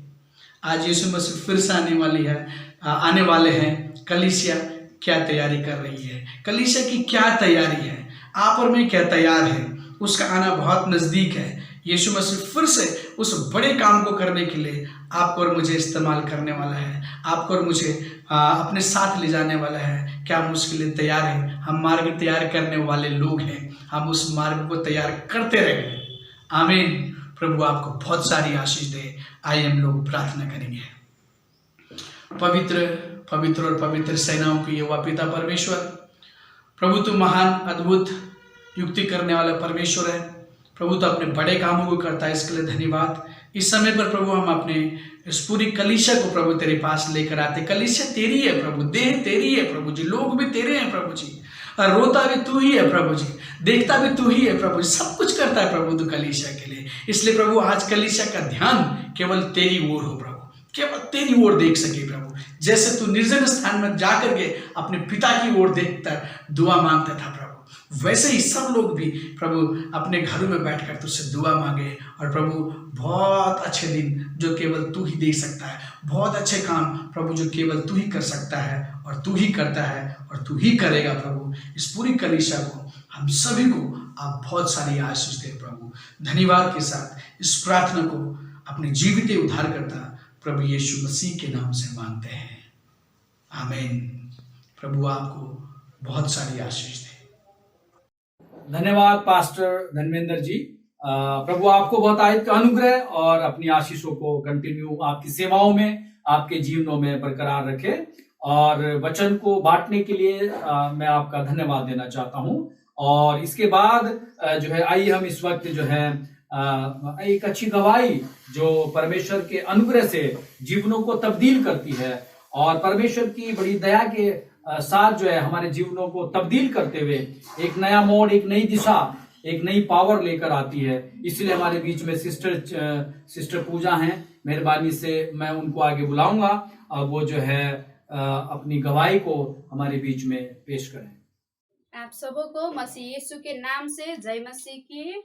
आज यीशु मसीह फिर से आने वाले हैं। कलीसिया क्या तैयारी कर रही है? कलीसिया की क्या तैयारी है? आप और मैं क्या तैयार हैं? उसका आना बहुत नजदीक है। यीशु मसीह फिर से उस बड़े काम को करने के लिए आपको और मुझे इस्तेमाल करने वाला है, आपको और मुझे अपने साथ ले जाने वाला है। क्या हम उसके लिए तैयार हैं? हम मार्ग तैयार करने वाले लोग हैं, हम उस मार्ग को तैयार करते रहें। आमीन। प्रभु आपको बहुत सारी आशीष दे। आइए हम लोग प्रार्थना करेंगे। पवित्र और पवित्र सेनाओं की यहोवा पिता परमेश्वर, प्रभु तू महान, अद्भुत, युक्ति करने वाला परमेश्वर है। प्रभु तो अपने बड़े कामों को करता है, इसके लिए धन्यवाद। इस समय पर प्रभु हम अपने इस पूरी कलीसिया को प्रभु तेरे पास लेकर आते। कलीसिया तेरी है प्रभु, देह तेरी है प्रभु जी, लोग भी तेरे हैं प्रभु जी, और रोता भी तू ही है प्रभु जी, देखता भी तू ही है प्रभु जी, सब कुछ करता है प्रभु तू कलीसिया के लिए। इसलिए प्रभु आज कलीसिया का ध्यान केवल तेरी ओर हो प्रभु, केवल तेरी ओर देख सके प्रभु। जैसे तू निर्जन स्थान में जाकर के अपने पिता की ओर देखकर दुआ मांगता था प्रभु, वैसे ही सब लोग भी प्रभु अपने घरों में बैठकर तुझसे दुआ मांगे। और प्रभु बहुत अच्छे दिन जो केवल तू ही दे सकता है, बहुत अच्छे काम प्रभु जो केवल तू ही कर सकता है और तू ही करता है और तू ही करेगा प्रभु। इस पूरी कलीसिया को, हम सभी को आप बहुत सारी आशीष दे प्रभु। धन्यवाद के साथ इस प्रार्थना को अपने जीवित उद्धारकर्ता प्रभु यीशु मसीह के नाम से मांगते हैं। आमीन। प्रभु आपको बहुत सारी आशीष दे। धन्यवाद पास्टर धर्मेंद्र जी। प्रभु आपको बहुत आयत का अनुग्रह और अपनी आशीषों को कंटिन्यू आपकी सेवाओं में, आपके जीवनों में बरकरार रखे। और वचन को बांटने के लिए मैं आपका धन्यवाद देना चाहता हूं। और इसके बाद जो है, आइए हम इस वक्त जो है एक अच्छी गवाही जो परमेश्वर के अनुग्रह से जीवनों को तब्दील करती है और परमेश्वर की बड़ी दया के साथ जो है हमारे जीवनों को तब्दील करते हुए एक नया मोड़, एक नई दिशा, एक नई पावर लेकर आती है। इसलिए हमारे बीच में सिस्टर पूजा हैं। मेहरबानी से मैं उनको आगे बुलाऊंगा और वो जो है अपनी गवाही को हमारे बीच में पेश करें। आप सबको मसीह यीशु के नाम से जय मसीह की।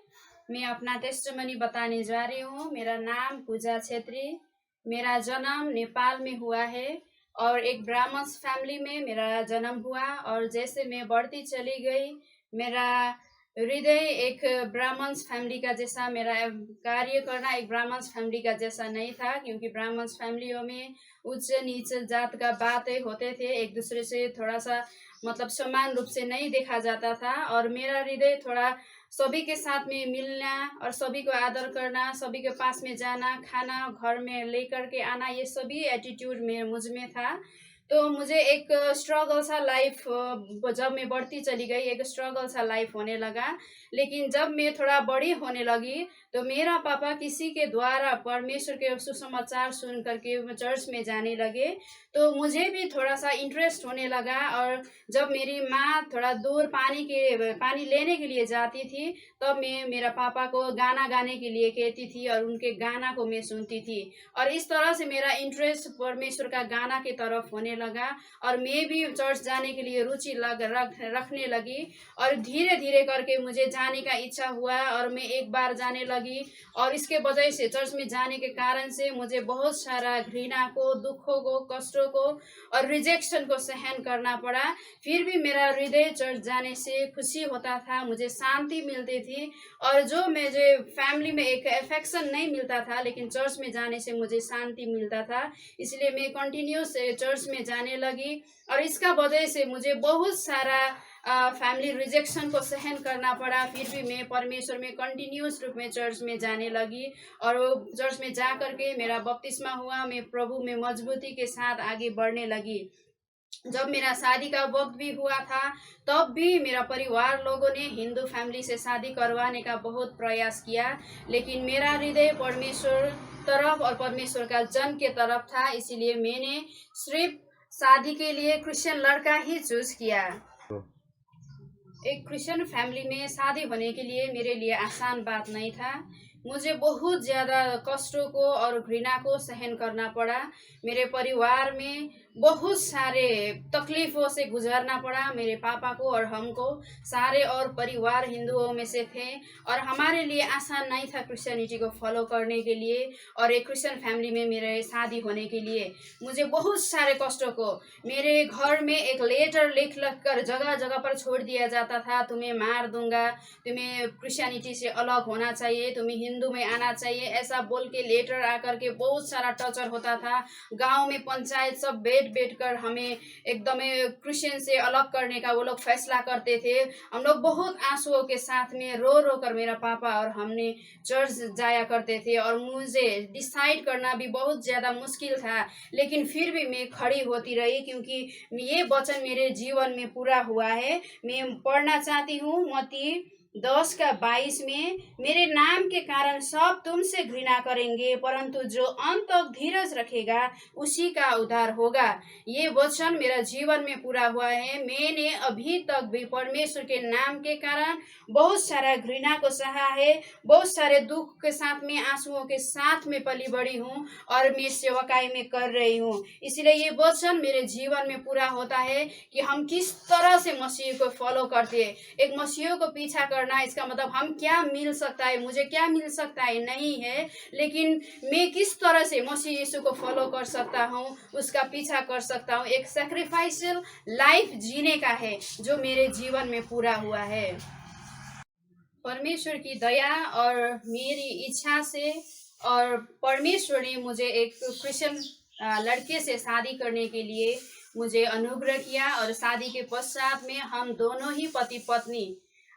मैं अपना टेस्टमनी बताने जा रही हूँ। मेरा नाम पूजा छेत्री। मेरा जन्म नेपाल में हुआ है और एक ब्राह्मण फैमिली में मेरा जन्म हुआ। और जैसे मैं बढ़ती चली गई, मेरा हृदय एक ब्राह्मण फैमिली का जैसा, मेरा कार्य करना एक ब्राह्मण फैमिली का जैसा नहीं था, क्योंकि ब्राह्मण फैमिलियों में उच्च नीच जात का बातें होते थे, एक दूसरे से थोड़ा सा मतलब समान रूप से नहीं देखा जाता था। और मेरा हृदय थोड़ा सभी के साथ में मिलना और सभी को आदर करना, सभी के पास में जाना, खाना घर में लेकर के आना, ये सभी एटीट्यूड में मुझ में था। तो मुझे एक स्ट्रगल सा लाइफ, जब मैं बढ़ती चली गई एक स्ट्रगल सा लाइफ होने लगा। लेकिन जब मैं थोड़ा बड़ी होने लगी तो मेरा पापा किसी के द्वारा परमेश्वर के सुसमाचार सुन करके चर्च में जाने लगे, तो मुझे भी थोड़ा सा इंटरेस्ट होने लगा। और जब मेरी माँ थोड़ा दूर पानी लेने के लिए जाती थी, तब मैं मेरा पापा को गाना गाने के लिए कहती थी और उनके गाना को मैं सुनती थी। और इस तरह से मेरा इंटरेस्ट परमेश्वर का गाना की तरफ होने लगा और मैं भी चर्च जाने के लिए रुचि रखने लगी। और धीरे धीरे करके मुझे जाने का इच्छा हुआ और मैं एक बार जाने लगी। और इसके वजह से चर्च में जाने के कारण से मुझे बहुत सारा घृणा को, दुखों को, कष्टों को और रिजेक्शन को सहन करना पड़ा। फिर भी मेरा हृदय चर्च जाने से खुशी होता था, मुझे शांति मिलती थी। और जो मुझे फैमिली में एक अफेक्शन नहीं मिलता था, लेकिन चर्च में जाने से मुझे शांति मिलता था। इसलिए मैं कंटिन्यूस चर्च में जाने लगी। और इसका वजह से मुझे बहुत सारा फैमिली रिजेक्शन को सहन करना पड़ा। फिर भी मैं परमेश्वर में कंटिन्यूस रूप में चर्च में जाने लगी और वो चर्च में जा करके मेरा बपतिस्मा हुआ। मैं प्रभु में मजबूती के साथ आगे बढ़ने लगी। जब मेरा शादी का वक्त भी हुआ था, तब भी मेरा परिवार लोगों ने हिंदू फैमिली से शादी करवाने का बहुत प्रयास किया, लेकिन मेरा हृदय परमेश्वर तरफ और परमेश्वर का जन के तरफ था। इसीलिए मैंने सिर्फ शादी के लिए क्रिश्चियन लड़का ही चूज किया। एक क्रिश्चियन फैमिली में शादी होने के लिए मेरे लिए आसान बात नहीं था। मुझे बहुत ज़्यादा कष्टों को और घृणा को सहन करना पड़ा। मेरे परिवार में बहुत सारे तकलीफ़ों से गुजरना पड़ा। मेरे पापा को और हमको, सारे और परिवार हिंदुओं में से थे और हमारे लिए आसान नहीं था क्रिश्चियनिटी को फॉलो करने के लिए और एक क्रिश्चियन फैमिली में मेरे शादी होने के लिए। मुझे बहुत सारे कष्टों को मेरे घर में एक लेटर लिख कर जगह जगह पर छोड़ दिया जाता था, तुम्हें मार दूंगा, तुम्हें क्रिश्चियनिटी से अलग होना चाहिए, तुम्हें हिंदू में आना चाहिए, ऐसा बोल के लेटर आकर के बहुत सारा टॉर्चर होता था। गांव में पंचायत सब बैठ कर हमें एकदम क्रिश्चियन से अलग करने का वो लोग फैसला करते थे। हम लोग बहुत आंसुओं के साथ में रो रो कर मेरा पापा और हमने चर्च जाया करते थे और मुझे डिसाइड करना भी बहुत ज़्यादा मुश्किल था। लेकिन फिर भी मैं खड़ी होती रही, क्योंकि ये वचन मेरे जीवन में पूरा हुआ है। मैं पढ़ना चाहती हूँ मत्ती 10:22 में, मेरे नाम के कारण सब तुमसे घृणा करेंगे, परंतु जो अंत तक धीरज रखेगा उसी का उद्धार होगा। ये वचन मेरा जीवन में पूरा हुआ है। मैंने अभी तक भी परमेश्वर के नाम के कारण बहुत सारा घृणा को सहा है, बहुत सारे दुख के साथ में, आंसुओं के साथ में पली बड़ी हूँ और मैं सेवकाई में कर रही हूँ। इसलिए ये वचन मेरे जीवन में पूरा होता है कि हम किस तरह से मसीह को फॉलो करते हैं। एक मसीह को पीछा करना, इसका मतलब हम क्या मिल सकता है, मुझे क्या मिल सकता है नहीं है, लेकिन मैं किस तरह से मसीह यीशु को फॉलो कर सकता हूँ, उसका पीछा कर सकता हूँ। एक सैक्रिफाइशियल लाइफ जीने का है जो मेरे जीवन में पूरा हुआ है। परमेश्वर की दया और मेरी इच्छा से और परमेश्वर ने मुझे एक क्रिश्चियन लड़के से शादी करने के लिए मुझे अनुग्रह किया और शादी के पश्चात में हम दोनों ही पति पत्नी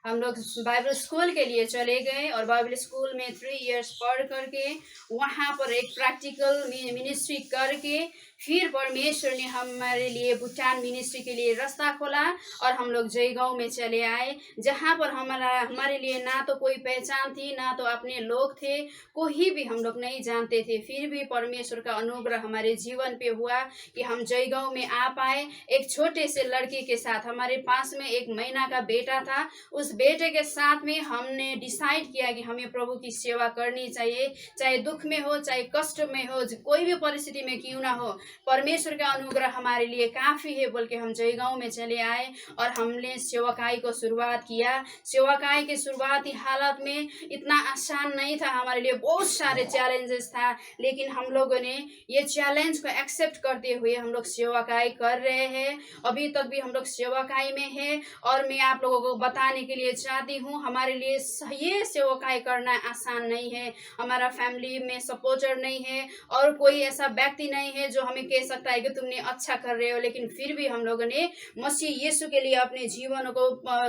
हम लोग बाइबल स्कूल के लिए चले गए और बाइबल स्कूल में 3 इयर्स पढ़ करके वहाँ पर एक प्रैक्टिकल मिनिस्ट्री करके फिर परमेश्वर ने हमारे लिए भूटान मिनिस्ट्री के लिए रास्ता खोला और हम लोग जयगांव में चले आए, जहाँ पर हमारे लिए ना तो कोई पहचान थी, ना तो अपने लोग थे, कोई भी हम लोग नहीं जानते थे। फिर भी परमेश्वर का अनुग्रह हमारे जीवन पे हुआ कि हम जयगांव में आ पाए। एक छोटे से लड़के के साथ, हमारे पास में 1 महीना का बेटा था, उस बेटे के साथ में हमने डिसाइड किया कि हमें प्रभु की सेवा करनी चाहिए, चाहे दुख में हो, चाहे कष्ट में हो, कोई भी परिस्थिति में क्यों ना हो, परमेश्वर का अनुग्रह हमारे लिए काफ़ी है बोल के हम जयगांव में चले आए और हमने सेवकाई को शुरुआत किया। सेवकाई के शुरुआती हालत में इतना आसान नहीं था, हमारे लिए बहुत सारे चैलेंजेस था, लेकिन हम लोगों ने ये चैलेंज को एक्सेप्ट करते हुए हम लोग सेवकाई कर रहे हैं। अभी तक भी हम लोग सेवकाई में है और मैं आप लोगों को बताने के लिए चाहती हूँ, हमारे लिए ये सेवकाई करना आसान नहीं है। हमारा फैमिली में सपोर्टर नहीं है और कोई ऐसा व्यक्ति नहीं है जो हमें कह सकता है कि तुमने अच्छा कर रहे हो, लेकिन फिर भी हम लोगों ने मसीह यीशु के लिए अपने जीवन को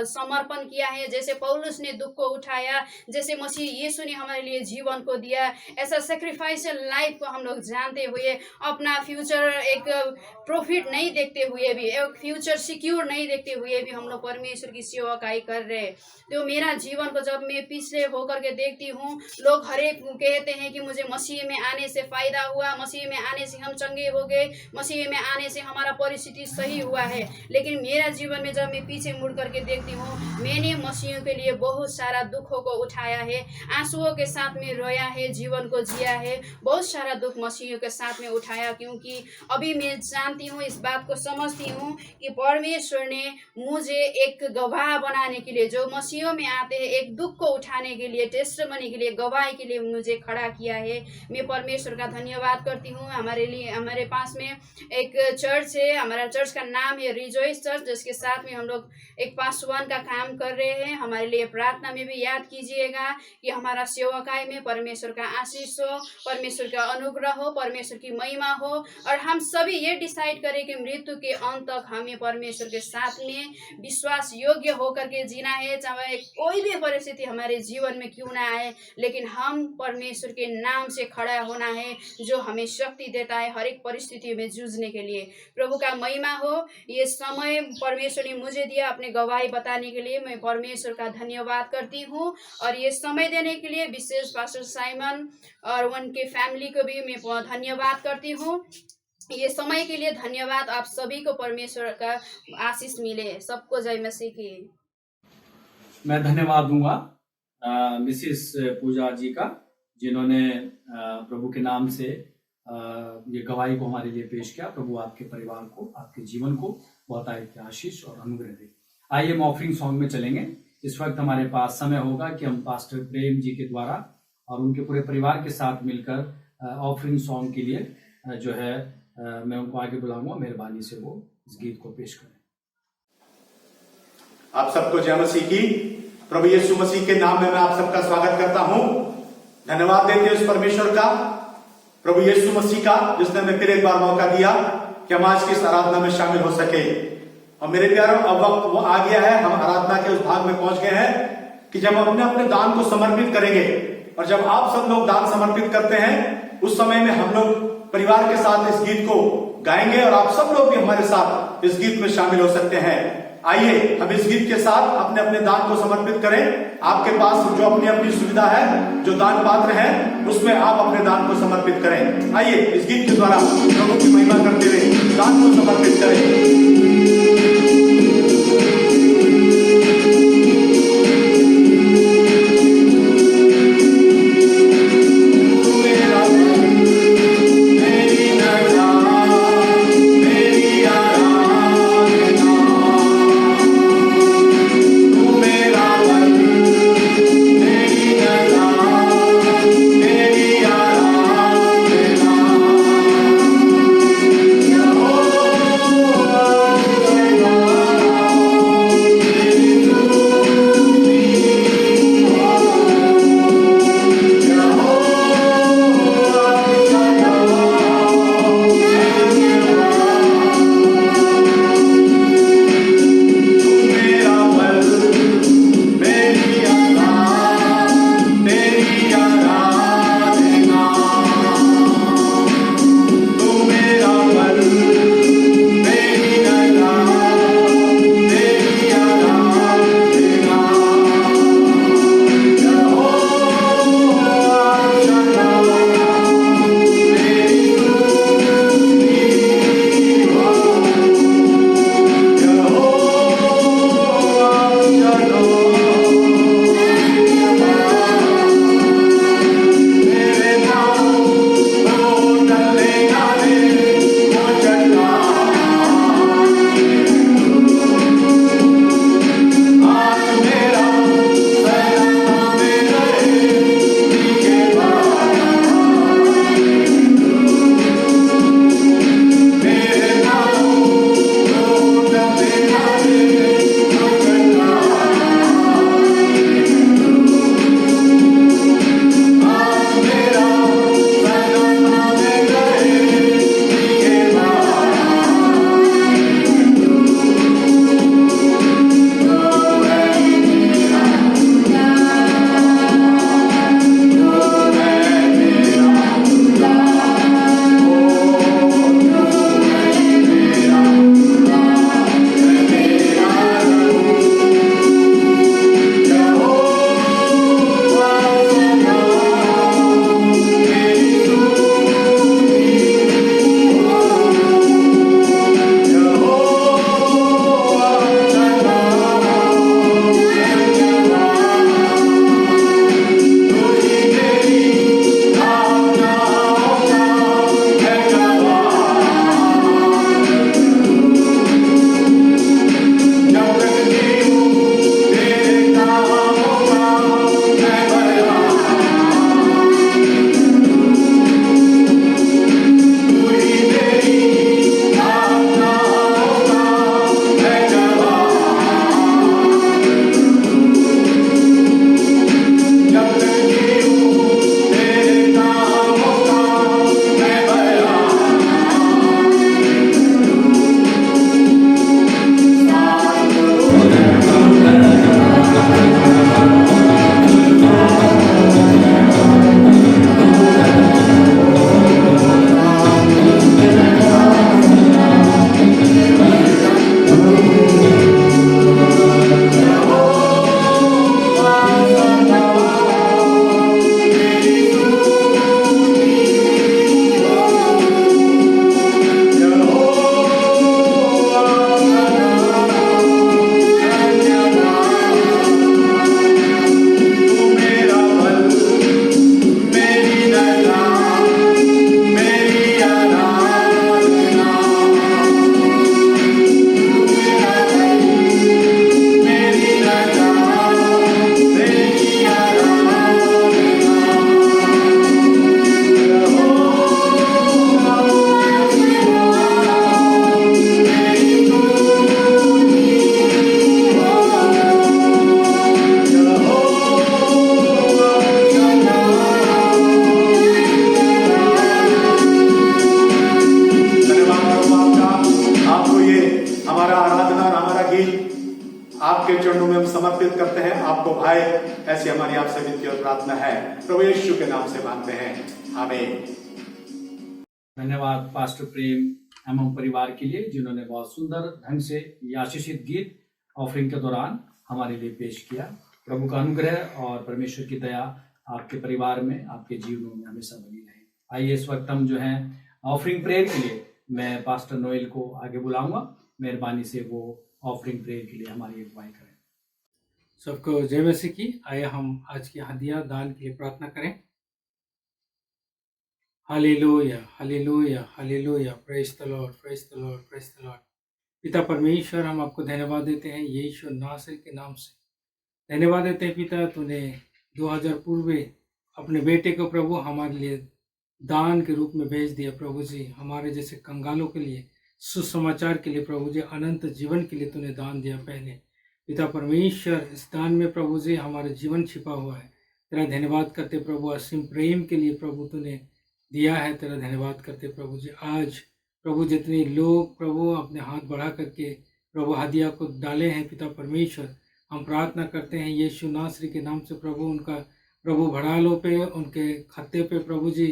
समर्पण किया है। जैसे पौलुस ने दुख को उठाया, जैसे मसीह यीशु ने हमारे लिए जीवन को दिया, ऐसा सैक्रिफाइशियल लाइफ को हम लोग जानते हुए, अपना फ्यूचर एक प्रॉफिट नहीं देखते हुए भी, एक फ्यूचर सिक्योर नहीं देखते हुए भी हम लोग परमेश्वर की सेवकाई कर रहे हैं। तो मेरा जीवन को जब मैं पिछले होकर के देखती हूँ, लोग हर एक कहते हैं कि मुझे मसीह में आने से फायदा हुआ, मसीह में आने से हम चंगे हो गए, मसीह में आने से हमारा परिस्थिति सही हुआ है। लेकिन मेरा जीवन में जब मैं पीछे मुड़ करके देखती हूँ, मैंने मसीह के लिए बहुत सारा दुखों को उठाया है, आंसुओं के साथ में रोया है, जीवन को जिया है, बहुत सारा दुख मसीह के साथ में उठाया, क्योंकि अभी मैं जानती हूँ, इस बात को समझती हूँ कि परमेश्वर ने मुझे एक गवाह बनाने के लिए, जो मसीह में आते हैं, एक दुख को उठाने के लिए, टेस्टिमनी के लिए, गवाही के लिए मुझे खड़ा किया है। मैं परमेश्वर का धन्यवाद करती हूँ। हमारे पास में एक चर्च है, हमारा चर्च का नाम है रिजॉइस चर्च, जिसके साथ में हम लोग एक पास 1 का काम कर रहे हैं। हमारे लिए प्रार्थना में भी याद कीजिएगा कि हमारा सेवकाई में परमेश्वर का आशीष हो, परमेश्वर का अनुग्रह हो, परमेश्वर की महिमा हो, और हम सभी ये डिसाइड करें कि मृत्यु के अंत तक हमें परमेश्वर के साथ में विश्वास योग्य होकर के जीना है, चाहे कोई भी परिस्थिति हमारे जीवन में क्यों ना आए, लेकिन हम परमेश्वर के नाम से खड़ा होना है, जो हमें शक्ति देता है हर एक परिस्थिति में जूझने के लिए। प्रभु का महिमा हो। ये समय परमेश्वर ने मुझे दिया अपने गवाही बताने के लिए, मैं परमेश्वर का धन्यवाद करती हूँ। और ये समय देने के लिए विशेष पास्टर साइमन और उनके फैमिली को भी मैं धन्यवाद करती हूँ। ये समय के लिए धन्यवाद। आप सभी को परमेश्वर का आशीष मिले। सबको जय मसीह की। मैं धन्यवाद दूंगा मिसिस पूजा जी का, जिन्होंने प्रभु के नाम से ये गवाही को हमारे लिए पेश किया। प्रभु आपके परिवार को, आपके जीवन को बहुत आशीष और अनुग्रह दे। आइए हम ऑफरिंग सॉन्ग में चलेंगे। इस वक्त हमारे पास समय होगा कि हम पास्टर प्रेम जी के द्वारा और उनके पूरे परिवार के साथ मिलकर ऑफरिंग सॉन्ग के लिए जो है मैं उनको आगे बुलाऊंगा। मेहरबानी से वो इस गीत को पेश करें। आप सबको जय मसीह की। प्रभु यीशु मसीह के नाम में मैं आप सबका स्वागत करता हूं। धन्यवाद देते हैं उस परमेश्वर का, प्रभु यीशु मसीह का, जिसने हमें फिर एक बार मौका दिया कि हम आज की इस आराधना में शामिल हो सके। और मेरे प्यारों, अब वक्त वो आ गया है, हम आराधना के उस भाग में पहुंच गए हैं कि जब हम अपने अपने दान को समर्पित करेंगे। और जब आप सब लोग दान समर्पित करते हैं, उस समय में हम लोग परिवार के साथ इस गीत को गाएंगे और आप सब लोग भी हमारे साथ इस गीत में शामिल हो सकते हैं। आइए हम इस गीत के साथ अपने अपने दान को समर्पित करें। आपके पास जो अपनी अपनी सुविधा है, जो दान पात्र है, उसमें आप अपने दान को समर्पित करें। आइए इस गीत के द्वारा प्रभु की महिमा करते हुए दान को समर्पित करें। Oh समर्पित करते हैं आपको भाई, ऐसी हमारी आप सभी की ओर प्रार्थना है, प्रभु यीशु के नाम से मांगते हैं, आमीन। धन्यवाद पास्टर प्रेम एवं परिवार के लिए, जिन्होंने बहुत सुंदर ढंग से ये आशीषित गीत ऑफरिंग के दौरान हमारे लिए पेश किया। प्रभु का अनुग्रह और परमेश्वर की दया आपके परिवार में, आपके जीवनों में हमेशा बनी रहे। आइए इस वक्त हम जो है ऑफरिंग प्रेयर के लिए मैं पास्टर नोएल को आगे बुलाऊंगा। मेहरबानी से वो ऑफरिंग प्रेयर के लिए हमारी अगुवाई करें। सबको जय मसीह की। आइए हम आज की हदिया दान के लिए प्रार्थना करें। Hallelujah, hallelujah, hallelujah, praise the Lord, praise the Lord, praise the Lord. पिता परमेश्वर, हम आपको धन्यवाद देते हैं यीशु नासरी के नाम से। धन्यवाद देते हैं पिता, तूने 2000 पूर्व अपने बेटे को प्रभु हमारे लिए दान के रूप में भेज दिया प्रभु जी। हमारे जैसे कंगालों के लिए, सुसमाचार के लिए प्रभु जी, अनंत जीवन के लिए तूने दान दिया पहले। पिता परमेश्वर, इस दान में प्रभु जी हमारा जीवन छिपा हुआ है। तेरा धन्यवाद करते प्रभु, असीम प्रेम के लिए प्रभु तूने दिया है, तेरा धन्यवाद करते प्रभु जी। आज प्रभु जितने लोग प्रभु अपने हाथ बढ़ा करके प्रभु हदिया को डाले हैं पिता परमेश्वर, हम प्रार्थना करते हैं यीशु नासरी के नाम से प्रभु उनका प्रभु भड़ालों पे, उनके खाते पे प्रभु जी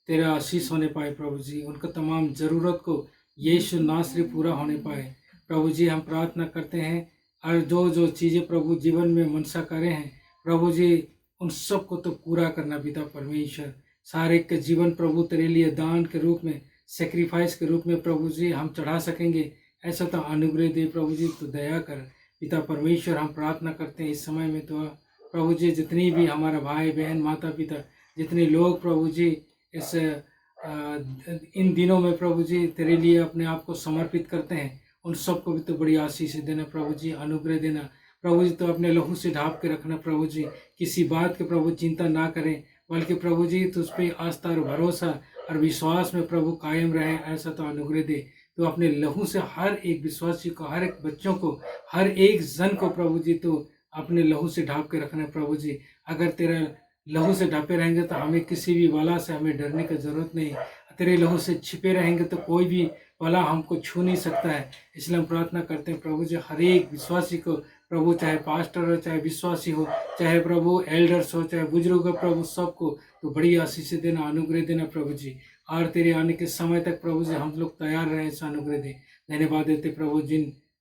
तेरा आशीष होने पाए प्रभु जी। उनका तमाम ज़रूरत को यीशु नासरी पूरा होने पाए प्रभु जी। हम प्रार्थना करते हैं और जो जो चीज़ें प्रभु जीवन में मनसा करे हैं प्रभु जी, उन सब को तो पूरा करना पिता परमेश्वर। सारे के जीवन प्रभु तेरे लिए दान के रूप में, सेक्रीफाइस के रूप में प्रभु जी हम चढ़ा सकेंगे, ऐसा तो अनुग्रह दे प्रभु जी, तो दया कर पिता परमेश्वर। हम प्रार्थना करते हैं इस समय में तो प्रभु जी जितनी भी हमारा भाई बहन माता पिता जितने लोग प्रभु जी इस इन दिनों में प्रभु जी तेरे लिए अपने आप को समर्पित करते हैं, उन सबको भी तो बड़ी आशीष देना प्रभु जी, अनुग्रह देना प्रभु जी। तो अपने लहू से ढाँप के रखना प्रभु जी, किसी बात के प्रभु चिंता ना करें, बल्कि प्रभु जी तुझ पे आस्था और भरोसा और विश्वास में प्रभु कायम रहे, ऐसा तो अनुग्रह दे। तो अपने लहू से हर एक विश्वासी को, हर एक बच्चों को, हर एक जन को प्रभु जी तो अपने लहू से ढाँप के रखना प्रभु जी। अगर तेरा लहू से ढाँपे रहेंगे तो हमें किसी भी वाला से हमें डरने की ज़रूरत नहीं। तेरे लहू से छिपे रहेंगे तो कोई भी वाला हमको छू नहीं सकता है। इसलिए हम प्रार्थना करते हैं प्रभु जी, हर एक विश्वासी को प्रभु, चाहे पास्टर हो, चाहे विश्वासी हो, चाहे प्रभु एल्डर्स हो, चाहे बुजुर्ग हो प्रभु, सबको तो बड़ी आशीष देना, अनुग्रह देना प्रभु जी। और तेरे आने के समय तक प्रभु जी हम लोग तैयार रहें, ऐसा अनुग्रह दे। धन्यवाद देते प्रभु,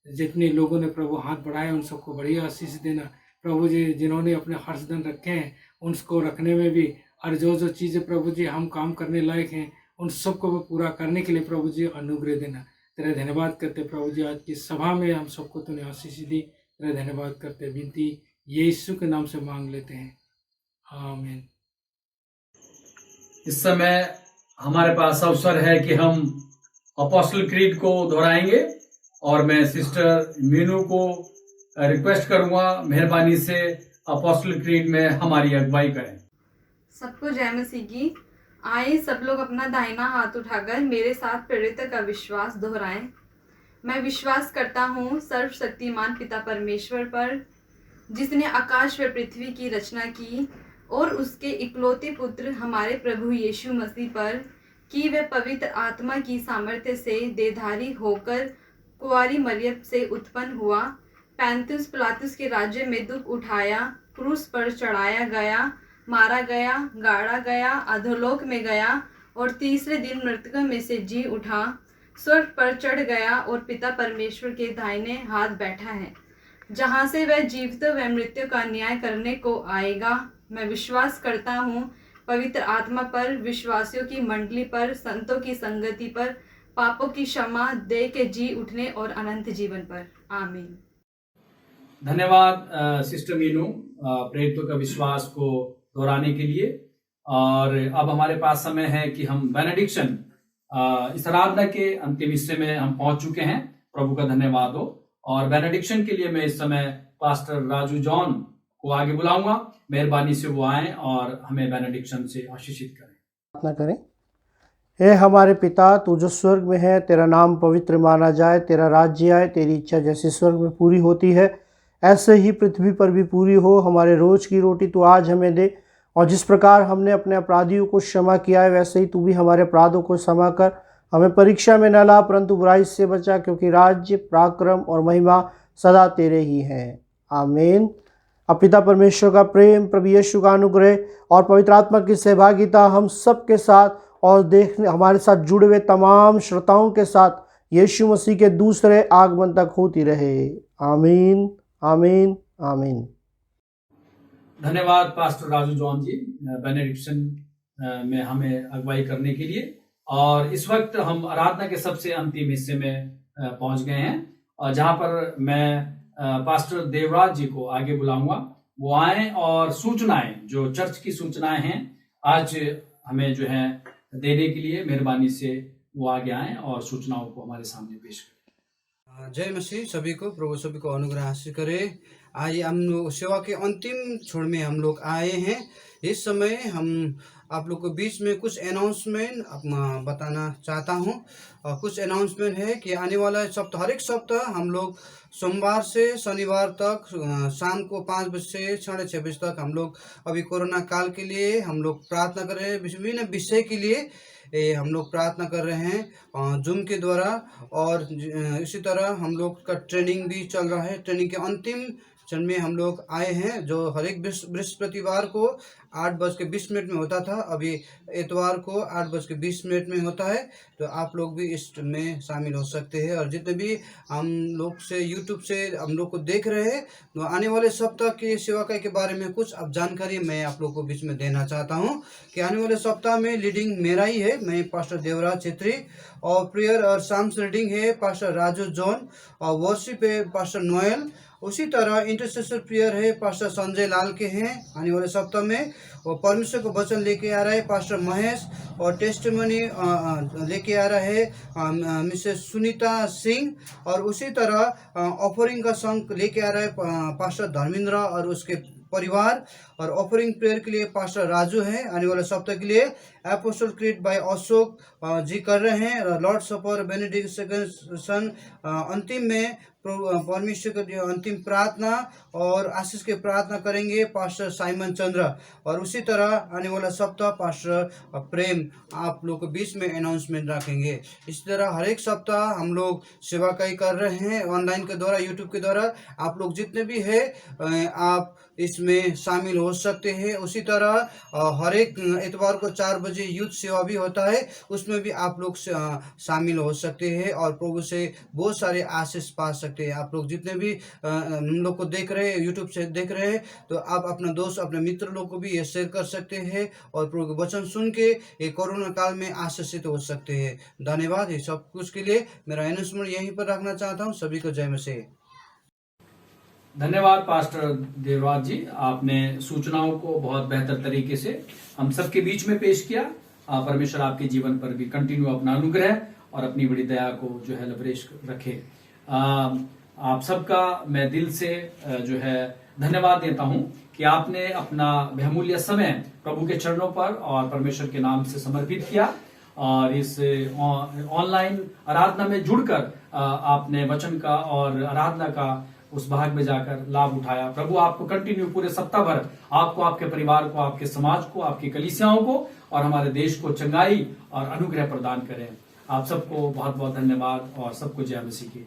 जितने लोगों ने प्रभु हाथ बढ़ाए उन सबको बड़ी आशीष देना प्रभु जी। जिन्होंने अपने हर्षधन रखे हैं उनको रखने में भी, और जो जो चीज़ें प्रभु जी हम काम करने लायक हैं उन सबको भी पूरा करने के लिए प्रभु जी अनुग्रह देना। तेरा धन्यवाद करते प्रभु जी, आज की सभा में हम सबको तूने आशीष दी। तेरा धन्यवाद करते, विनती यीशु के नाम से मांग लेते हैं, आमीन। इस समय हमारे पास अवसर है कि हम अपोस्टल क्रीड को दोहराएंगे और मैं सिस्टर मीनू को रिक्वेस्ट करूंगा मेहरबानी से अपोस्टल क्रीड में हमारी अगुवाई करें। सबको जय मसीह की। आइए सब लोग अपना दाहिना हाथ उठाकर मेरे साथ प्रेरित का विश्वास दोहराएं। मैं विश्वास करता हूँ सर्वशक्तिमान पिता परमेश्वर पर, जिसने आकाश व पृथ्वी की रचना की, और उसके इकलौते पुत्र हमारे प्रभु यीशु मसीह पर, कि वह पवित्र आत्मा की सामर्थ्य से देहधारी होकर कुंवारी मरियम से उत्पन्न हुआ, पैंतुस पिलातुस के राज्य में दुख उठाया, क्रूस पर चढ़ाया गया, मारा गया, गाड़ा गया, अधोलोक में गया, और तीसरे दिन मृतकों में से जी उठा, स्वर्ग पर चढ़ गया और पिता परमेश्वर के दाहिने हाथ बैठा है, जहाँ से वह जीवित व मृत्यु का न्याय करने को आएगा। मैं विश्वास करता हूँ पवित्र आत्मा पर, विश्वासियों की मंडली पर, संतों की संगति पर, पापों की क्षमा, देह के जी उठने और अनंत जीवन पर, आमीन। धन्यवाद सिस्टर मीनू प्रेरितों का विश्वास को दोहराने के लिए। और अब हमारे पास समय है कि हम बेनेडिक्शन, इस आराधना के अंतिम हिस्से में हम पहुंच चुके हैं। प्रभु का धन्यवाद हो। और बेनेडिक्शन के लिए मैं इस समय पास्टर राजू जॉन को आगे बुलाऊंगा। मेहरबानी से वो आएं और हमें बेनेडिक्शन से आशीषित करें। प्रार्थना करें। हे हमारे पिता, तू जो स्वर्ग में है, तेरा नाम पवित्र माना जाए, तेरा राज्य आए, तेरी इच्छा जैसे स्वर्ग में पूरी होती है ऐसे ही पृथ्वी पर भी पूरी हो। हमारे रोज की रोटी तू आज हमें दे, और जिस प्रकार हमने अपने अपराधियों को क्षमा किया है वैसे ही तू भी हमारे अपराधों को क्षमा कर। हमें परीक्षा में न ला, परंतु बुराई से बचा, क्योंकि राज्य, पराक्रम और महिमा सदा तेरे ही हैं, आमीन। अब पिता परमेश्वर का प्रेम, प्रभु यीशु का अनुग्रह और पवित्र आत्मा की सहभागिता हम सब के साथ और देखने हमारे साथ जुड़े हुए तमाम श्रोताओं के साथ यीशु मसीह के दूसरे आगमन तक होती रहे। आमीन, आमीन, आमीन। धन्यवाद पास्टर राजू जॉन जी बेनेडिक्शन में हमें अगुवाई करने के लिए। और इस वक्त हम आराधना के सबसे अंतिम हिस्से में पहुंच गए हैं, और जहां पर मैं पास्टर देवराज जी को आगे बुलाऊंगा। वो आए और सूचनाएं, जो चर्च की सूचनाएं हैं, आज हमें जो है देने के लिए मेहरबानी से वो आगे आए और सूचनाओं को हमारे सामने पेश करें। जय मसीह। सभी को प्रभु सभी को अनुग्रह हासिल करे। आज हम लोग सेवा के अंतिम छोर में हम लोग आए हैं। इस समय हम आप लोग के बीच में कुछ अनाउंसमेंट अपना बताना चाहता हूं। कुछ अनाउंसमेंट है कि आने वाला सप्ताह, हर एक सप्ताह हम लोग सोमवार से शनिवार तक शाम को 5 बजे से 6:30 बजे तक हम लोग अभी कोरोना काल के लिए हम लोग प्रार्थना कर रहे हैं। विभिन्न विषय के लिए हम लोग प्रार्थना कर रहे हैं जूम के द्वारा। और इसी तरह हम लोग का ट्रेनिंग भी चल रहा है। ट्रेनिंग के अंतिम क्षण में हम लोग आए हैं, जो हर एक बृहस्पतिवार को 8:20 में होता था, अभी इतवार को 8:20 में होता है। तो आप लोग भी इसमें शामिल हो सकते हैं। और जितने भी हम लोग से यूट्यूब से हम लोग को देख रहे हैं, तो आने वाले सप्ताह के सेवा के बारे में कुछ अब जानकारी मैं आप लोग को बीच में देना चाहता हूं कि आने वाले सप्ताह में लीडिंग मेरा ही है, मैं पास्टर देवराज छेत्री, और प्रेयर और साम्स रीडिंग है पास्टर राजू जॉन, और वर्शिप है पास्टर नोएल। उसी तरह इंटरसेसर प्रेयर है पास्टर संजय लाल के हैं आने वाले सप्ताह में। और परमेश्वर को वचन लेके आ रहा है पास्टर महेश, और टेस्टिमनी लेके आ रहा है मिसेस सुनीता सिंह। और उसी तरह ऑफरिंग का संग लेके आ रहा है पास्टर धर्मेंद्र और उसके परिवार। और ऑफरिंग प्रेयर के लिए पास्टर राजू है आने वाले सप्ताह के लिए। एपोस्टल क्रीड बाय अशोक जी कर रहे हैं। लॉर्ड सपर बेनेडिक्शन अंतिम में परमेश्वर के अंतिम प्रार्थना और आशीष के प्रार्थना करेंगे पास्टर साइमन चंद्र। और उसी तरह आने वाला सप्ताह पास्टर प्रेम आप लोग के बीच में अनाउंसमेंट रखेंगे। इस तरह हर एक सप्ताह हम लोग सेवा कई कर रहे हैं ऑनलाइन के द्वारा, यूट्यूब के द्वारा। आप लोग जितने भी है आप इसमें शामिल हो सकते हैं। उसी तरह हर एक इतवार को 4 बजे यूथ सेवा भी होता है, उसमें भी आप लोग शामिल हो सकते हैं और प्रभु से बहुत सारे आशीष पा सकते हैं। आप लोग जितने भी हम लोग को देख रहे हैं, यूट्यूब से देख रहे हैं, तो आप अपना दोस्त अपने मित्र लोग को भी ये शेयर कर सकते हैं और प्रभु के वचन सुन के ये कोरोना काल में आशीषित हो सकते हैं। धन्यवाद। ये सब कुछ के लिए मेरा अनाउंसमेंट यहीं पर रखना चाहता हूँ। सभी को जय मसीह। धन्यवाद पास्टर देवराज जी, आपने सूचनाओं को बहुत बेहतर तरीके से हम सबके बीच में पेश किया। परमेश्वर आपके जीवन पर भी कंटिन्यू अपना अनुग्रह और अपनी बड़ी दया को जो है लबरेश रखे। आप सबका मैं दिल से जो है धन्यवाद देता हूं कि आपने अपना बहुमूल्य समय प्रभु के चरणों पर और परमेश्वर के नाम से समर्पित किया और इस ऑनलाइन आराधना में जुड़कर आपने वचन का और आराधना का उस भाग में जाकर लाभ उठाया। प्रभु आपको कंटिन्यू पूरे सप्ताह भर आपको, आपके परिवार को, आपके समाज को, आपकी कलीसियाओं को और हमारे देश को चंगाई और अनुग्रह प्रदान करें। आप सबको बहुत बहुत धन्यवाद और सबको जय मसीह की।